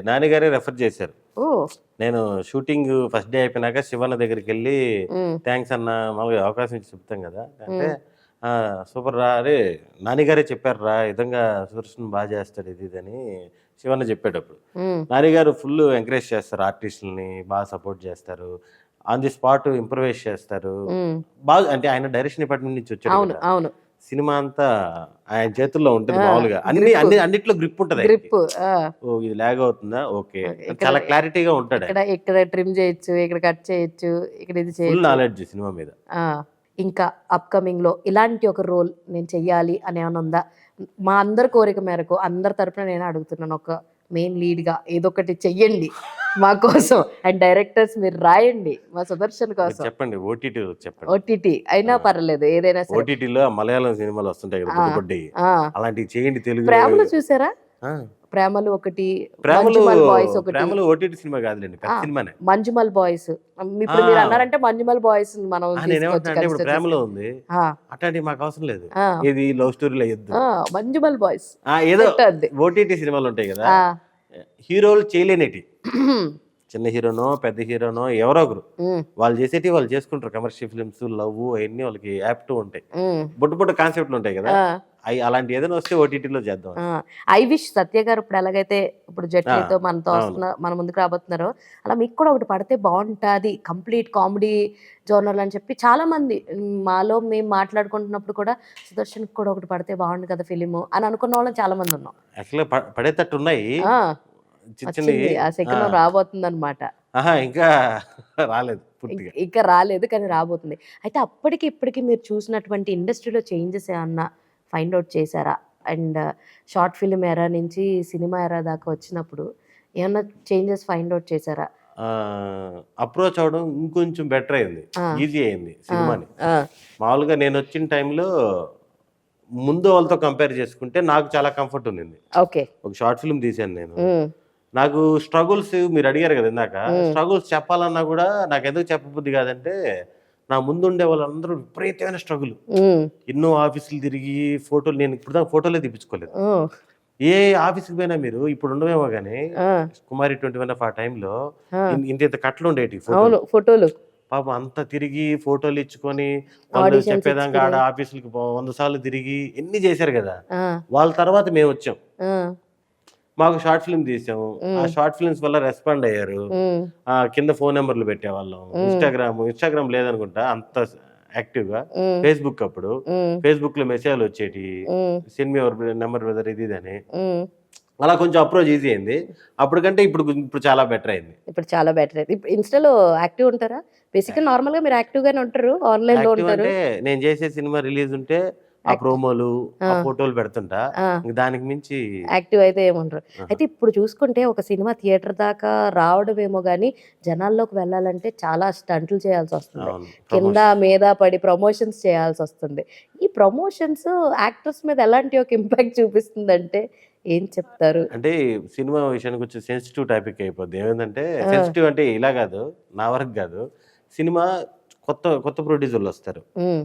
నాని గారే రెఫర్ చేశారు. ఓహ్! నేను షూటింగ్ ఫస్ట్ డే అయిపోయినాక శివన్న దగ్గరికి వెళ్ళి హ్మ్. థ్యాంక్స్ అన్న, మామూలుగా అవకాశం ఇచ్చి చెప్తాం కదా అంటే, సూపర్ రా, అరే నానిగారే చెప్పారు రా, ఈ విధంగా సుదర్శన్ బాగా చేస్తాడు ఇది ఇది అని శివన్న చెప్పేటప్పుడు హ్మ్. నానిగారు ఫుల్ ఎంకరేజ్ చేస్తారు, ఆర్టిస్టులని బాగా సపోర్ట్ చేస్తారు, ఆన్ ది స్పాట్ ఇంప్రవైజ్ చేస్తారు హ్మ్. బాగా. అంటే ఆయన డైరెక్షన్ డిపార్ట్మెంట్ నుంచి వచ్చాడు అవును. కదా, అవును. సినిమా అంతా ఆయన చేతుల్లో ఉంటుంది ఆ, మామూలుగా, అన్నిట్లో గ్రిప్ ఉంటుంది ఆయనకి. గ్రిప్. ఓ ఇది లాగ్ అవుతుందా, ఓకే, ఇక్కడ చాలా క్లారిటీగా ఉంటాడు ఆయన. ఇక్కడ ట్రిమ్ చేయొచ్చు, ఇక్కడ కట్ చేయొచ్చు, ఇక్కడ ఇది ఫుల్ చేయొచ్చు. నాలెడ్జ్ సినిమా మీద. ఆ! ఇంకా అప్‌కమింగ్ లో ఇలాంటి ఒక రోల్ నేను చెయ్యాలి అని ఏమైనా ఉందా? మా అందరి కోరిక మేరకు అందరి తరపున నేను అడుగుతున్నాను. ఒక మెయిన్ లీడ్‌గా ఏదో ఒకటి చెయ్యండి మా కోసం. అండ్ డైరెక్టర్స్ మీరు రాయండి మా సుదర్శన్ మీరు కోసం. చెప్పండి, ఓటీటీ చెప్పండి. ఓటీటీ అయినా పర్లేదు, ఏదైనా సరే. ఓటీటీలో మలయాళం సినిమాలు వస్తుంటాయి కదా, ఆ, పొడ్డి ఆ. అలాంటివి చేయండి తెలుగు. ప్రేమలు చూసారా? ఆ, ప్రేమలు ఒకటి, ప్రేమలు మంజుమల్ బాయ్స్ ఒకటి. ప్రేమలు ఓటీటీ సినిమా కాదులేండి, పెద్ద సినిమానే. మంజుమల్ బాయ్స్. ఇప్పుడు మీరు అన్నారంటే మంజుమల్ బాయ్స్ మనం నేనేమంటున్నా అంటే, ఇప్పుడు తీసుకొచ్చి ప్రేమలో ఉంది ఆ, అట్లాంటివి మాకు అవసరం లేదు. ఆ, ఇది లవ్ స్టోరీలో అయ్యొద్దు. మంజుమల్ బాయ్స్ ఏదో సెట్ అవుద్ది. ఓటీటీ సినిమాలు ఉంటాయి కదా, ఆ. హీరోలు చేయలేనేటి, చిన్న హీరోనో పెద్ద హీరోనో ఎవరో ఒకరు ఉమ్, వాళ్ళు చేసేటి వాళ్ళు చేసుకుంటారు. కమర్షియల్ ఫిల్మ్స్, లవ్ అవన్నీ వాళ్ళకి యాప్ట్ ఉంటాయి, ఉమ్, బొట్టు కాన్సెప్ట్లు ఉంటాయి కదా, ఆ, అవి అలాంటి ఏదైనా వస్తే ఓటీటీలో చేద్దాం. ఆ. ఐ విష్ సత్య గారు ఇప్పుడు ఎలాగైతే ఇప్పుడు జట్లీతో మనతో అవును. వస్తున్నారు, మన ముందుకు రాబోతున్నారో, అలా మీకు కూడా ఒకటి పడితే బాగుంటుంది కంప్లీట్ కామెడీ జోనర్ అని చెప్పి చాలా మంది మాలో మేము మాట్లాడుకుంటున్నప్పుడు కూడా సుదర్శన్కి కూడా ఒకటి పడితే బాగుండు కదా ఫిలిం అని అనుకున్న వాళ్ళం చాలా మంది ఉన్నాం. యాక్చువల్గా పడేటట్టు ఉన్నాయి ఆ, చిన్నవి. వచ్చింది ఆ శకనం రాబోతుంది అనమాట. ఇంకా రాలేదు పూర్తిగా. ఇంకా రాలేదు కానీ రాబోతుంది. అయితే అప్పటికి ఇప్పటికి మీరు చూసినటువంటి ఇండస్ట్రీలో చేంజెస్ ఏమన్నా ఫైండ్ అవుట్ చేశారా? అండ్ షార్ట్ ఫిల్మ్ ఎరా నుంచి సినిమా ఎరా దాకా వచ్చినప్పుడు ఏమన్నా చేంజెస్ ఫైండ్ అవుట్ చేశారా? అప్రోచ్ అవడం ఇంకొంచెం బెటర్ అయింది, ఆ. ఈజీ అయింది ఆ, సినిమాని. ఆ, మామూలుగా నేను వచ్చిన టైంలో ముందు వాళ్ళతో కంపేర్ చేసుకుంటే నాకు చాలా కంఫర్ట్ ఉంది. ఓకే. ఒక షార్ట్ ఫిల్మ్ తీశాను నేను, ఉమ్, నాకు స్ట్రగుల్స్ మీరు అడిగారు కదా ఇందాక, మ్మ్. స్ట్రగుల్స్ చెప్పాలన్నా కూడా నాకు ఎందుకు చెప్పబుద్ధి కాదంటే, నా ముందుండే వాళ్ళందరూ విపరీతమైన స్ట్రగుల్, ఉమ్, ఎన్నో ఆఫీసులు తిరిగి ఫోటోలు, నేను ఇప్పుడు దాకా ఫోటోలే తీపించుకోలేదు. ఉమ్, ఏ ఆఫీస్కి పోయినా మీరు ఇప్పుడు ఉండవేమో కానీ, ఆ, కుమారి 21 ఆ టైంలో ఆ. ఇంత కట్టలు ఉండేటి అవును, ఫోటోలు. ఫోటోలు పాపం అంతా తిరిగి ఫోటోలు ఇచ్చుకొని వాళ్ళు ఆడిషన్స్ చెప్పేదాకా ఆడ ఇచ్చుకుని. ఆఫీసులకి 100 సార్లు తిరిగి ఎన్ని చేశారు కదా. ఆ, వాళ్ళ తర్వాత మేము వచ్చాం, ఆ, మాకు షార్ట్ ఫిల్మ్ తీసాము, ఆ షార్ట్ ఫిల్మ్స్ వల్ల రెస్పాండ్ అయ్యారు. ఉమ్, కింద ఫోన్ నెంబర్లు పెట్టేవాళ్ళం. ఇన్స్టాగ్రామ్ లేదనుకుంటా అంత యాక్టివ్ గా. ఉమ్, ఫేస్బుక్ అప్పుడు ఉమ్, ఫేస్బుక్ లో మెసేజ్లు వచ్చేటి, um, send me your number brother ఇది అని. ఉమ్. అలా కొంచెం అప్రోచ్ ఈజీ అయింది అప్పటికంటే. ఇప్పుడు చాలా బెటర్ అయింది. ఇప్పుడు చాలా బెటర్. ఇప్పుడు ఇన్స్టాలో యాక్టివ్ ఉంటారా? బేసిక్గా నార్మల్ గా మీరు యాక్టివ్ గానే ఉంటారు, ఆన్లైన్ లో యాక్టివ్ ఉంటారు. అంటే నేను చేసే సినిమా రిలీజ్ ఉంటే ఆ ప్రోమోలు, ఆ ఆ. ఫోటోలు పెడుతుంటా, ఆ, ఇంక దానికి మించి యాక్టివ్ అయితే ఏముండరు. అయితే ఇప్పుడు చూసుకుంటే ఒక సినిమా థియేటర్ దాకా రావడమేమో కానీ జనాల్లోకి వెళ్ళాలంటే చాలా స్టంట్లు చేయాల్సి వస్తుంది, అవును, కింద మీద పడి ప్రమోషన్స్ చేయాల్సి వస్తుంది. ఈ ప్రమోషన్స్ యాక్టర్స్ మీద ఎలాంటి ఒక ఇంపాక్ట్ చూపిస్తుందంటే ఏం చెప్తారు? అంటే సినిమా విషయానికి వచ్చి సెన్సిటివ్ టాపిక్ అయిపోద్ది. ఏమైందంటే సెన్సిటివ్ అంటే ఇలా కాదు, నా వరకు కాదు, సినిమా కొత్త కొత్త ప్రొడ్యూసర్లు వస్తారు, ఉమ్,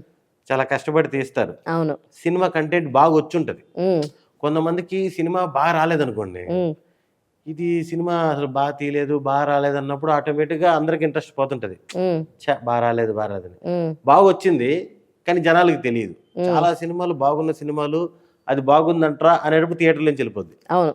చాలా కష్టపడి తీస్తారు, అవును. సినిమా కంటెంట్ బాగా వచ్చుంటది. ఉమ్, కొంతమందికి సినిమా బాగా రాలేదనుకోండి, ఉమ్, ఇది సినిమా అసలు బాగా తీయలేదు, బాగా రాలేదు అన్నప్పుడు ఆటోమేటిక్గా అందరికి ఇంట్రెస్ట్ పోతుంటది. ఉమ్, బాగా రాలేదని. ఉమ్, బాగా వచ్చింది కానీ జనాలకి తెలియదు. చాలా సినిమాలు బాగున్న సినిమాలు అది బాగుందంట్రా అనేటప్పుడు థియేటర్ నుంచి వెళ్ళిపోద్ది. అవును,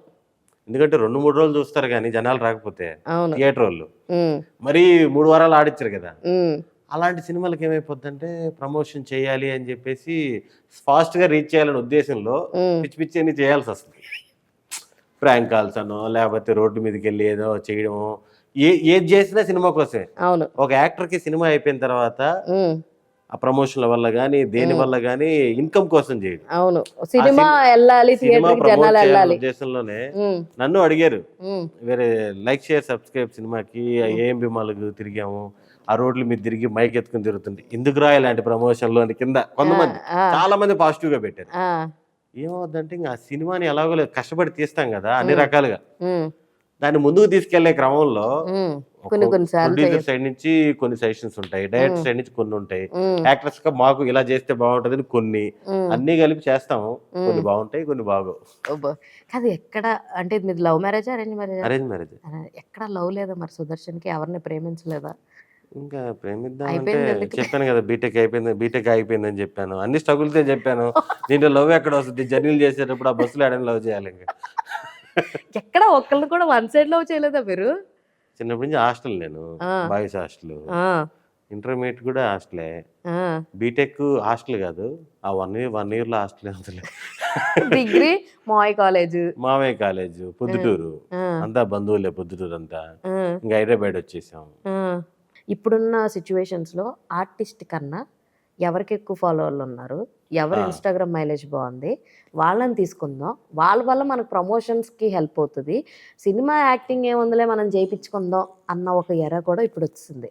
ఎందుకంటే 2-3 రోజులు చూస్తారు కానీ జనాలు రాకపోతే అవును. థియేటర్ వాళ్ళు ఉమ్, మరీ 3 వారాలు ఆడిచ్చారు కదా. ఉమ్, అలాంటి సినిమాలకి ఏమైపోద్దంటే ప్రమోషన్ చేయాలి అని చెప్పేసి ఫాస్ట్గా రీచ్ చేయాలనే ఉద్దేశంలో ఉమ్, పిచ్చి పిచ్చి అన్ని చేయాల్సి వస్తుంది. ప్రాంక్ కాల్స్ అనో లేకపోతే రోడ్డు మీదకి వెళ్ళి ఏదో చేయడమో, ఏది చేసినా సినిమా కోసమే. అవును. ఒక యాక్టర్కి సినిమా అయిపోయిన తర్వాత ఉమ్, ఆ ప్రమోషన్ల వల్ల కానీ దేని వల్ల కానీ ఇన్కమ్ కోసం చేయడు. అవును, సినిమా వెళ్ళాలి, సినిమా థియేటర్ ప్రమోట్ జనాలు చేయాలనే వెళ్ళాలి. ఉద్దేశంలోనే ఉమ్, నన్ను అడిగారు, ఉమ్, వేరే లైక్ షేర్ సబ్స్క్రైబ్ సినిమాకి ఏఎంబి మాల్కు తిరిగాము, ఆ రోడ్లు మీద తిరిగి మైక్ ఎత్తుకుని తిరుగుతుంది, ఎందుకురా ఇలాంటి ప్రమోషన్లు అని కింద కొంతమంది చాలా మంది పాజిటివ్ గా పెట్టారు. ఆ, ఏమవుద్దంటే ఇంకా ఆ సినిమాని ఎలాగో కష్టపడి తీస్తాం కదా అన్ని రకాలుగా, ఉమ్, దాన్ని ముందుకు తీసుకెళ్లే క్రమంలో ఉమ్, కొన్నిసార్లు ప్రొడ్యూసర్ సైడ్ నుంచి కొన్ని సజెషన్స్ ఉంటాయి, డైరెక్టర్ సైడ్ నుంచి కొన్ని ఉంటాయి, ఉమ్, యాక్టర్స్ గా మాకు ఇలా చేస్తే బాగుంటది కొన్ని, ఉమ్. అన్ని కలిపి చేస్తాము. కొన్ని బాగుంటాయి, కొన్ని బాగోవు. అబ్బో. కాదు, ఎక్కడ అంటే మీది లవ్ మ్యారేజా, అరేంజ్ మ్యారేజా? Arrange marriage. ఎక్కడ లవ్ లేదా మరి సుదర్శన్ కి? ఎవరిని ప్రేమించలేదా? ఇంకా ప్రేమిద్దాం అంటే అయిపోయింది ఎందుకు? చెప్పాను కదా, బీటెక్ అయిపోయిందని చెప్పాను, అన్ని స్ట్రగుల్తో చెప్పాను. దీంట్లో లవ్ ఎక్కడ వస్తుంది? జర్నీలు చేసేటప్పుడు ఆ బస్సులో ఆడని లవ్ చేయాలి. ఇంకా ఎక్కడ ఒక్కళ్ళు కూడా వన్ సైడ్ లవ్ చేయలేదా మీరు? చిన్నప్పటి నుంచి హాస్టల్, నేను బాయ్స్ హాస్టల్, ఆ, ఇంటర్మీడియట్ కూడా హాస్టలే, ఆ. బీటెక్ హాస్టల్ కాదు, ఆ 1 year లో హాస్టల్ అవుతుంది. డిగ్రీ మాయ్ కాలేజ్, మామయ్య కాలేజ్ పొద్దుటూరు, అంతా బంధువులే పొద్దుటూరు అంతా. ఇంకా హైదరాబాద్ వచ్చేసాం. ఇప్పుడున్న సిచ్యువేషన్స్లో ఆర్టిస్ట్ కన్నా ఎవరికి ఎక్కువ ఫాలోవర్లు ఉన్నారు, ఎవరు ఇన్స్టాగ్రామ్ మైలేజ్ బాగుంది, వాళ్ళని తీసుకుందాం, వాళ్ళ వల్ల మనకు ప్రమోషన్స్కి హెల్ప్ అవుతుంది, సినిమా యాక్టింగ్ ఏముందిలే మనం చేయించుకుందాం అన్న ఒక ఎర కూడా ఇప్పుడు వచ్చింది.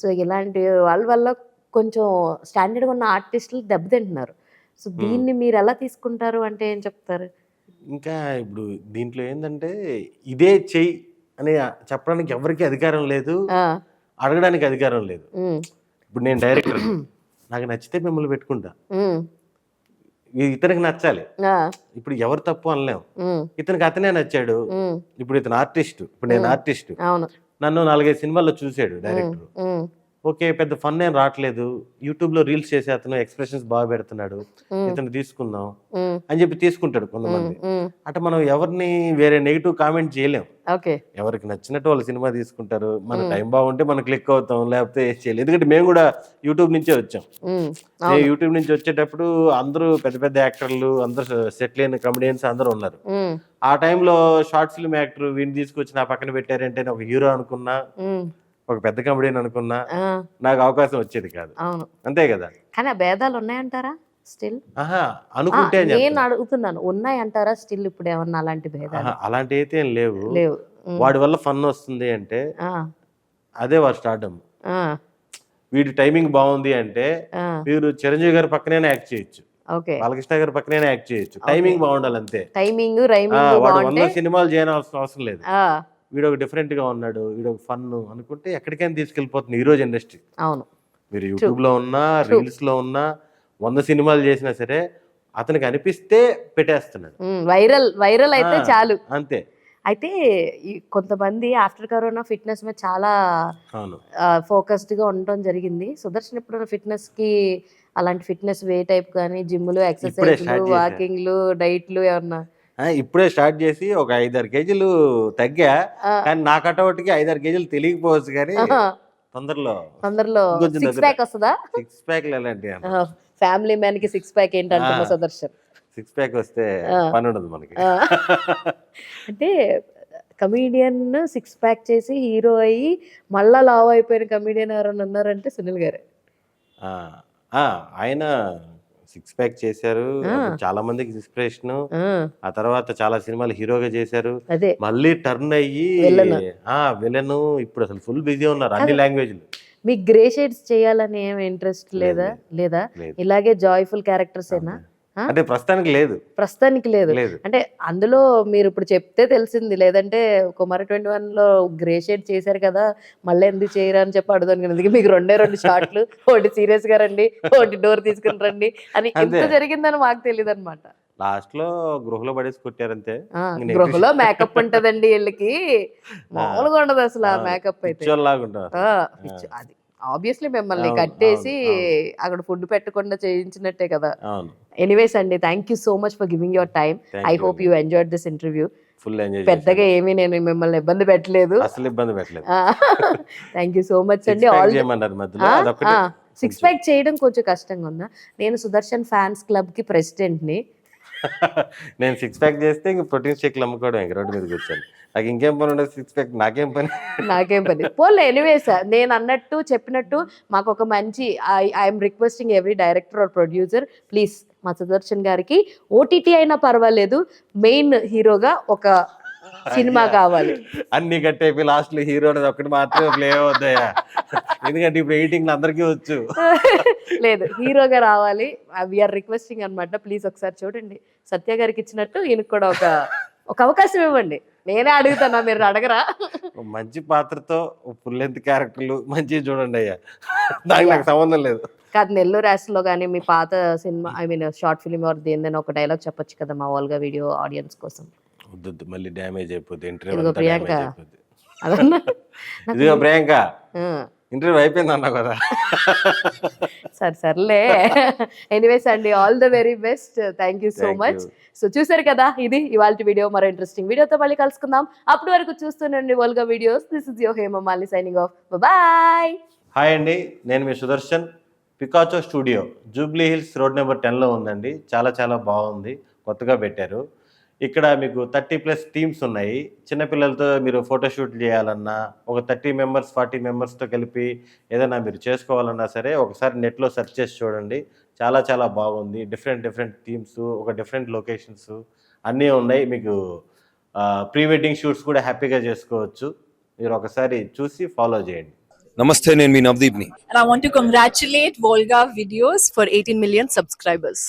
సో ఇలాంటి వాళ్ళ వల్ల కొంచెం స్టాండర్డ్గా ఉన్న ఆర్టిస్టులు దెబ్బతింటున్నారు. సో దీన్ని మీరు ఎలా తీసుకుంటారు అంటే ఏం చెప్తారు? ఇంకా ఇప్పుడు దీంట్లో ఏంటంటే ఇదే చెయ్యి అని చెప్పడానికి ఎవరికి అధికారం లేదు, అడగడానికి అధికారం లేదు. ఇప్పుడు నేను డైరెక్టర్, నాకు నచ్చితే మిమ్మల్ని పెట్టుకుంటా, ఇతనికి నచ్చాలి. ఇప్పుడు ఎవరు తప్పు అనలేము, ఇతనికి అతనే నచ్చాడు. ఇప్పుడు ఇతను ఆర్టిస్ట్, ఇప్పుడు నేను ఆర్టిస్ట్, నన్ను 4-5 సినిమాల్లో చూసాడు డైరెక్టర్. ఓకే, పెద్ద ఫన్ ఏం రావట్లేదు, యూట్యూబ్ లో రీల్స్ చేసే అతను ఎక్స్ప్రెషన్స్ బాగా పెడుతున్నాడు, ఇతను తీసుకుందాం అని చెప్పి తీసుకుంటాడు కొంతమంది. అంటే మనం ఎవరిని వేరే నెగిటివ్ కామెంట్ చేయలేం, ఎవరికి నచ్చినట్టు వాళ్ళు సినిమా తీసుకుంటారు. మన టైం బాగుంటే మనం క్లిక్ అవుతాం, లేకపోతే చేయలేదు. ఎందుకంటే మేము కూడా యూట్యూబ్ నుంచే వచ్చాం. యూట్యూబ్ నుంచి వచ్చేటప్పుడు అందరూ పెద్ద పెద్ద యాక్టర్లు, అందరూ సెటిల్ అయిన కమెడియన్స్ అందరూ ఉన్నారు. ఆ టైంలో షార్ట్ ఫిల్మ్ యాక్టర్ వీడిని తీసుకొచ్చి నా పక్కన పెట్టారంటే ఒక హీరో అనుకున్నా, ఒక పెద్ద కమెడియన్ అనుకున్నా నాకు అవకాశం వచ్చేది కాదు. అంతే కదా. కానీ ఆ భేదాలు ఉన్నాయంటారా స్టిల్? అనుకుంటే నేను అడుగుతున్నాను, ఉన్నాయంటారా స్టిల్ ఇప్పుడు ఏమన్నా అలాంటి భేదాలు? అలాంటి అయితే ఏం లేవు. లేవు. వాడి వల్ల ఫన్ వస్తుంది అంటే అదే వాడు స్టార్డమ్. వీడి టైమింగ్ బాగుంది అంటే మీరు చిరంజీవి గారి పక్కనే యాక్ట్ చేయొచ్చు, బాలకృష్ణ గారి పక్కనే యాక్ట్ చేయొచ్చు. టైమింగ్ బాగుండాలి అంతే. టైమింగ్ వాడు 100 సినిమాలు చేయాల్సిన అవసరం లేదు. వీడు ఒక డిఫరెంట్ గా ఉన్నాడు, వీడు ఒక ఫన్ అనుకుంటే ఎక్కడికైనా తీసుకెళ్ళిపోతుంది ఈ రోజు ఇండస్ట్రీ. అవును, మీరు యూట్యూబ్ లో ఉన్నా, రీల్స్ లో ఉన్నా, 100 సినిమాలు చేసినా సరే అతనికి అనిపిస్తే పెట్టేస్తున్నాడు. వైరల్ అయితే చాలు, అంతే. అయితే కొంతమంది ఆఫ్టర్ కరోనా ఫిట్నెస్ మీద చాలా ఫోకస్డ్ గా ఉండటం జరిగింది. సుదర్శన్ ఎప్పుడైనా ఫిట్నెస్ కి అలాంటి ఫిట్నెస్ వే టైప్ కానీ జిమ్లు, ఎక్సర్సైజ్లు, వాకింగ్లు, డైట్లు ఏమన్నా? ఇప్పుడే స్టార్ట్ చేసి ఒక 5-6 కేజీలు తగ్గా, కానీ నా కటౌట్కి 5-6 కేజీలు తెలియకపోవచ్చు, కానీ తొందరలో సిక్స్ ప్యాక్ వస్తుందా? 6 ప్యాక్ అలాంటి ఫ్యామిలీ మ్యాన్ కి 6 ప్యాక్ ఏంటంటున్నా సుదర్శన్? 6 ప్యాక్ వస్తే పని ఉండదు మనకి. అంటే కమీడియన్ 6 ప్యాక్ చేసి హీరో అయ్యి మళ్ళా లావ్ అయిపోయిన కమీడియన్ ఎవరైనా ఉన్నారంటే సునీల్ గారే. ఆయన 6 ప్యాక్ చేశారు, చాలా మందికి ఇన్స్పిరేషన్. ఆ తర్వాత చాలా సినిమాలు హీరోగా చేశారు, మళ్ళీ టర్న్ అయ్యి విలన్. ఇప్పుడు అసలు ఫుల్ బిజీ ఉన్నారు అన్ని లాంగ్వేజ్లు. మీకు గ్రే షేడ్స్ చేయాలని ఏం ఇంట్రెస్ట్ లేదా? ఇలాగే జాయ్ఫుల్ క్యారెక్టర్స్ ఏనా? అంటే ప్రస్తుతానికి లేదు. అంటే అందులో మీరు ఇప్పుడు చెప్తే తెలిసింది, లేదంటే కుమార్ 21 లో గ్రే షేడ్ చేశారు కదా, మళ్ళీ ఎందుకు చేయరా అని చెప్పి అడుగుతాను. ఎందుకు మీకు 2 షాట్లు, ఒకటి సీరియస్ గా రండి, ఒకటి డోర్ తీసుకుని రండి అని ఎంత జరిగిందని మాకు తెలియదు అనమాట. లాస్ట్ లో గృహలో పడేసి కొట్టారంతే. గృహలో మేకప్ ఉంటదండి వీళ్ళకి, మామూలుగా ఉండదు అసలు ఆ మేకప్ అయితే. అది ఆబ్వియస్లీ మిమ్మల్ని కట్టేసి అక్కడ ఫుడ్ పెట్టకుండా చేయించినట్టే కదా. ఎనీవేస్ అండి, thank you so much for giving your time. I hope you enjoyed this interview. పెద్దగా ఏమీ నేను మిమ్మల్ని ఇబ్బంది పెట్టలేదు. థ్యాంక్ యూ సో మచ్ అండి. 6 ప్యాక్ చేయడం కొంచెం కష్టంగా ఉందా? నేను సుదర్శన్ ఫ్యాన్స్ క్లబ్ కి ప్రెసిడెంట్ ని. నేను 6 ప్యాక్ చేస్తే ఇంక ప్రోటీన్ షేక్లు అమ్ముకోవడం ఇంక రోడ్డు మీద కూర్చొని. నాకు ఇంకేం పని ఉండదు 6 ప్యాక్ నాకేం పని. నాకేం పని పోలే. ఎనీవేస్ నేను అన్నట్టు చెప్పినట్టు మాకు ఒక మంచి I'm requesting every director or producer please మా సుదర్శన్ గారికి ఓటీటీ అయినా పర్వాలేదు మెయిన్ హీరోగా ఒక సినిమా కావాలి. అన్ని కట్టేపి లాస్ట్ లో హీరో అనేది ఒకటి మాత్రమే ప్లే అవుతాయా, ఎందుకంటే ఇప్పుడు ఎడిటింగ్ అందరికీ వచ్చు. లేదు హీరోగా రావాలి. వీఆర్ రిక్వెస్టింగ్ అన్నమాట. ప్లీజ్ ఒకసారి చూడండి సత్య గారికి ఇచ్చినట్టు ఈయనకు కూడా ఒక అవకాశం ఇవ్వండి. నేనే అడుగుతానా, మీరు అడగరా? మంచి పాత్రతో ఫుల్ లెంత్ క్యారెక్టర్లు మంచిగా చూడండి అయ్యా, దానికి నాకు సంబంధం లేదు. కాదు నెల్లూరు యాస్లో కానీ మీ పాత cinema I mean short film or దేనిదైనా ఒక డైలాగ్ చెప్పొచ్చు కదా మా ఓల్గా వీడియో ఆడియన్స్ కోసం. వద్దు మళ్ళీ డ్యామేజ్ అయిపోద్ది ఇదిగో ఇంటర్వ్యూ. ప్రియాంక అదన్నా ఇదిగో ప్రియాంక ఆ. ఇంటర్వ్యూ అయిపోయింది అన్నా కదా. సర్లే. ఎనీవేస్ అండి, all the very best. Thank you so Thank much. you. So చూసారు కదా, ఇది ఇవాళ వీడియో. మరో ఇంట్రెస్టింగ్ వీడియోతో మళ్ళీ కలుసుకుందాం. అప్పటి వరకు చూస్తూనండి Volga videos. This is your Hemamalini signing off. Bye. Hi అండి, నేను మీ సుదర్శన్. పికాచో studio Jubilee Hills road number 10లో ఉందండి. చాలా చాలా బాగుంది, కొత్తగా పెట్టారు. ఇక్కడ మీకు 30+ టీమ్స్ ఉన్నాయి. చిన్నపిల్లలతో మీరు ఫోటోషూట్ చేయాలన్నా, ఒక 30 మెంబర్స్ 40 మెంబర్స్తో కలిపి ఏదైనా మీరు చేసుకోవాలన్నా సరే ఒకసారి నెట్లో సెర్చ్ చేసి చూడండి. చాలా చాలా బాగుంది. డిఫరెంట్ థీమ్స్, ఒక డిఫరెంట్ లొకేషన్స్ అన్నీ ఉన్నాయి. మీకు ప్రీ వెడ్డింగ్ షూట్స్ కూడా హ్యాపీగా చేసుకోవచ్చు. మీరు ఒకసారి చూసి ఫాలో చేయండి. Namaste, నేను మీ నవదీప్ని. And I want to congratulate Volga Videos for 18 million subscribers.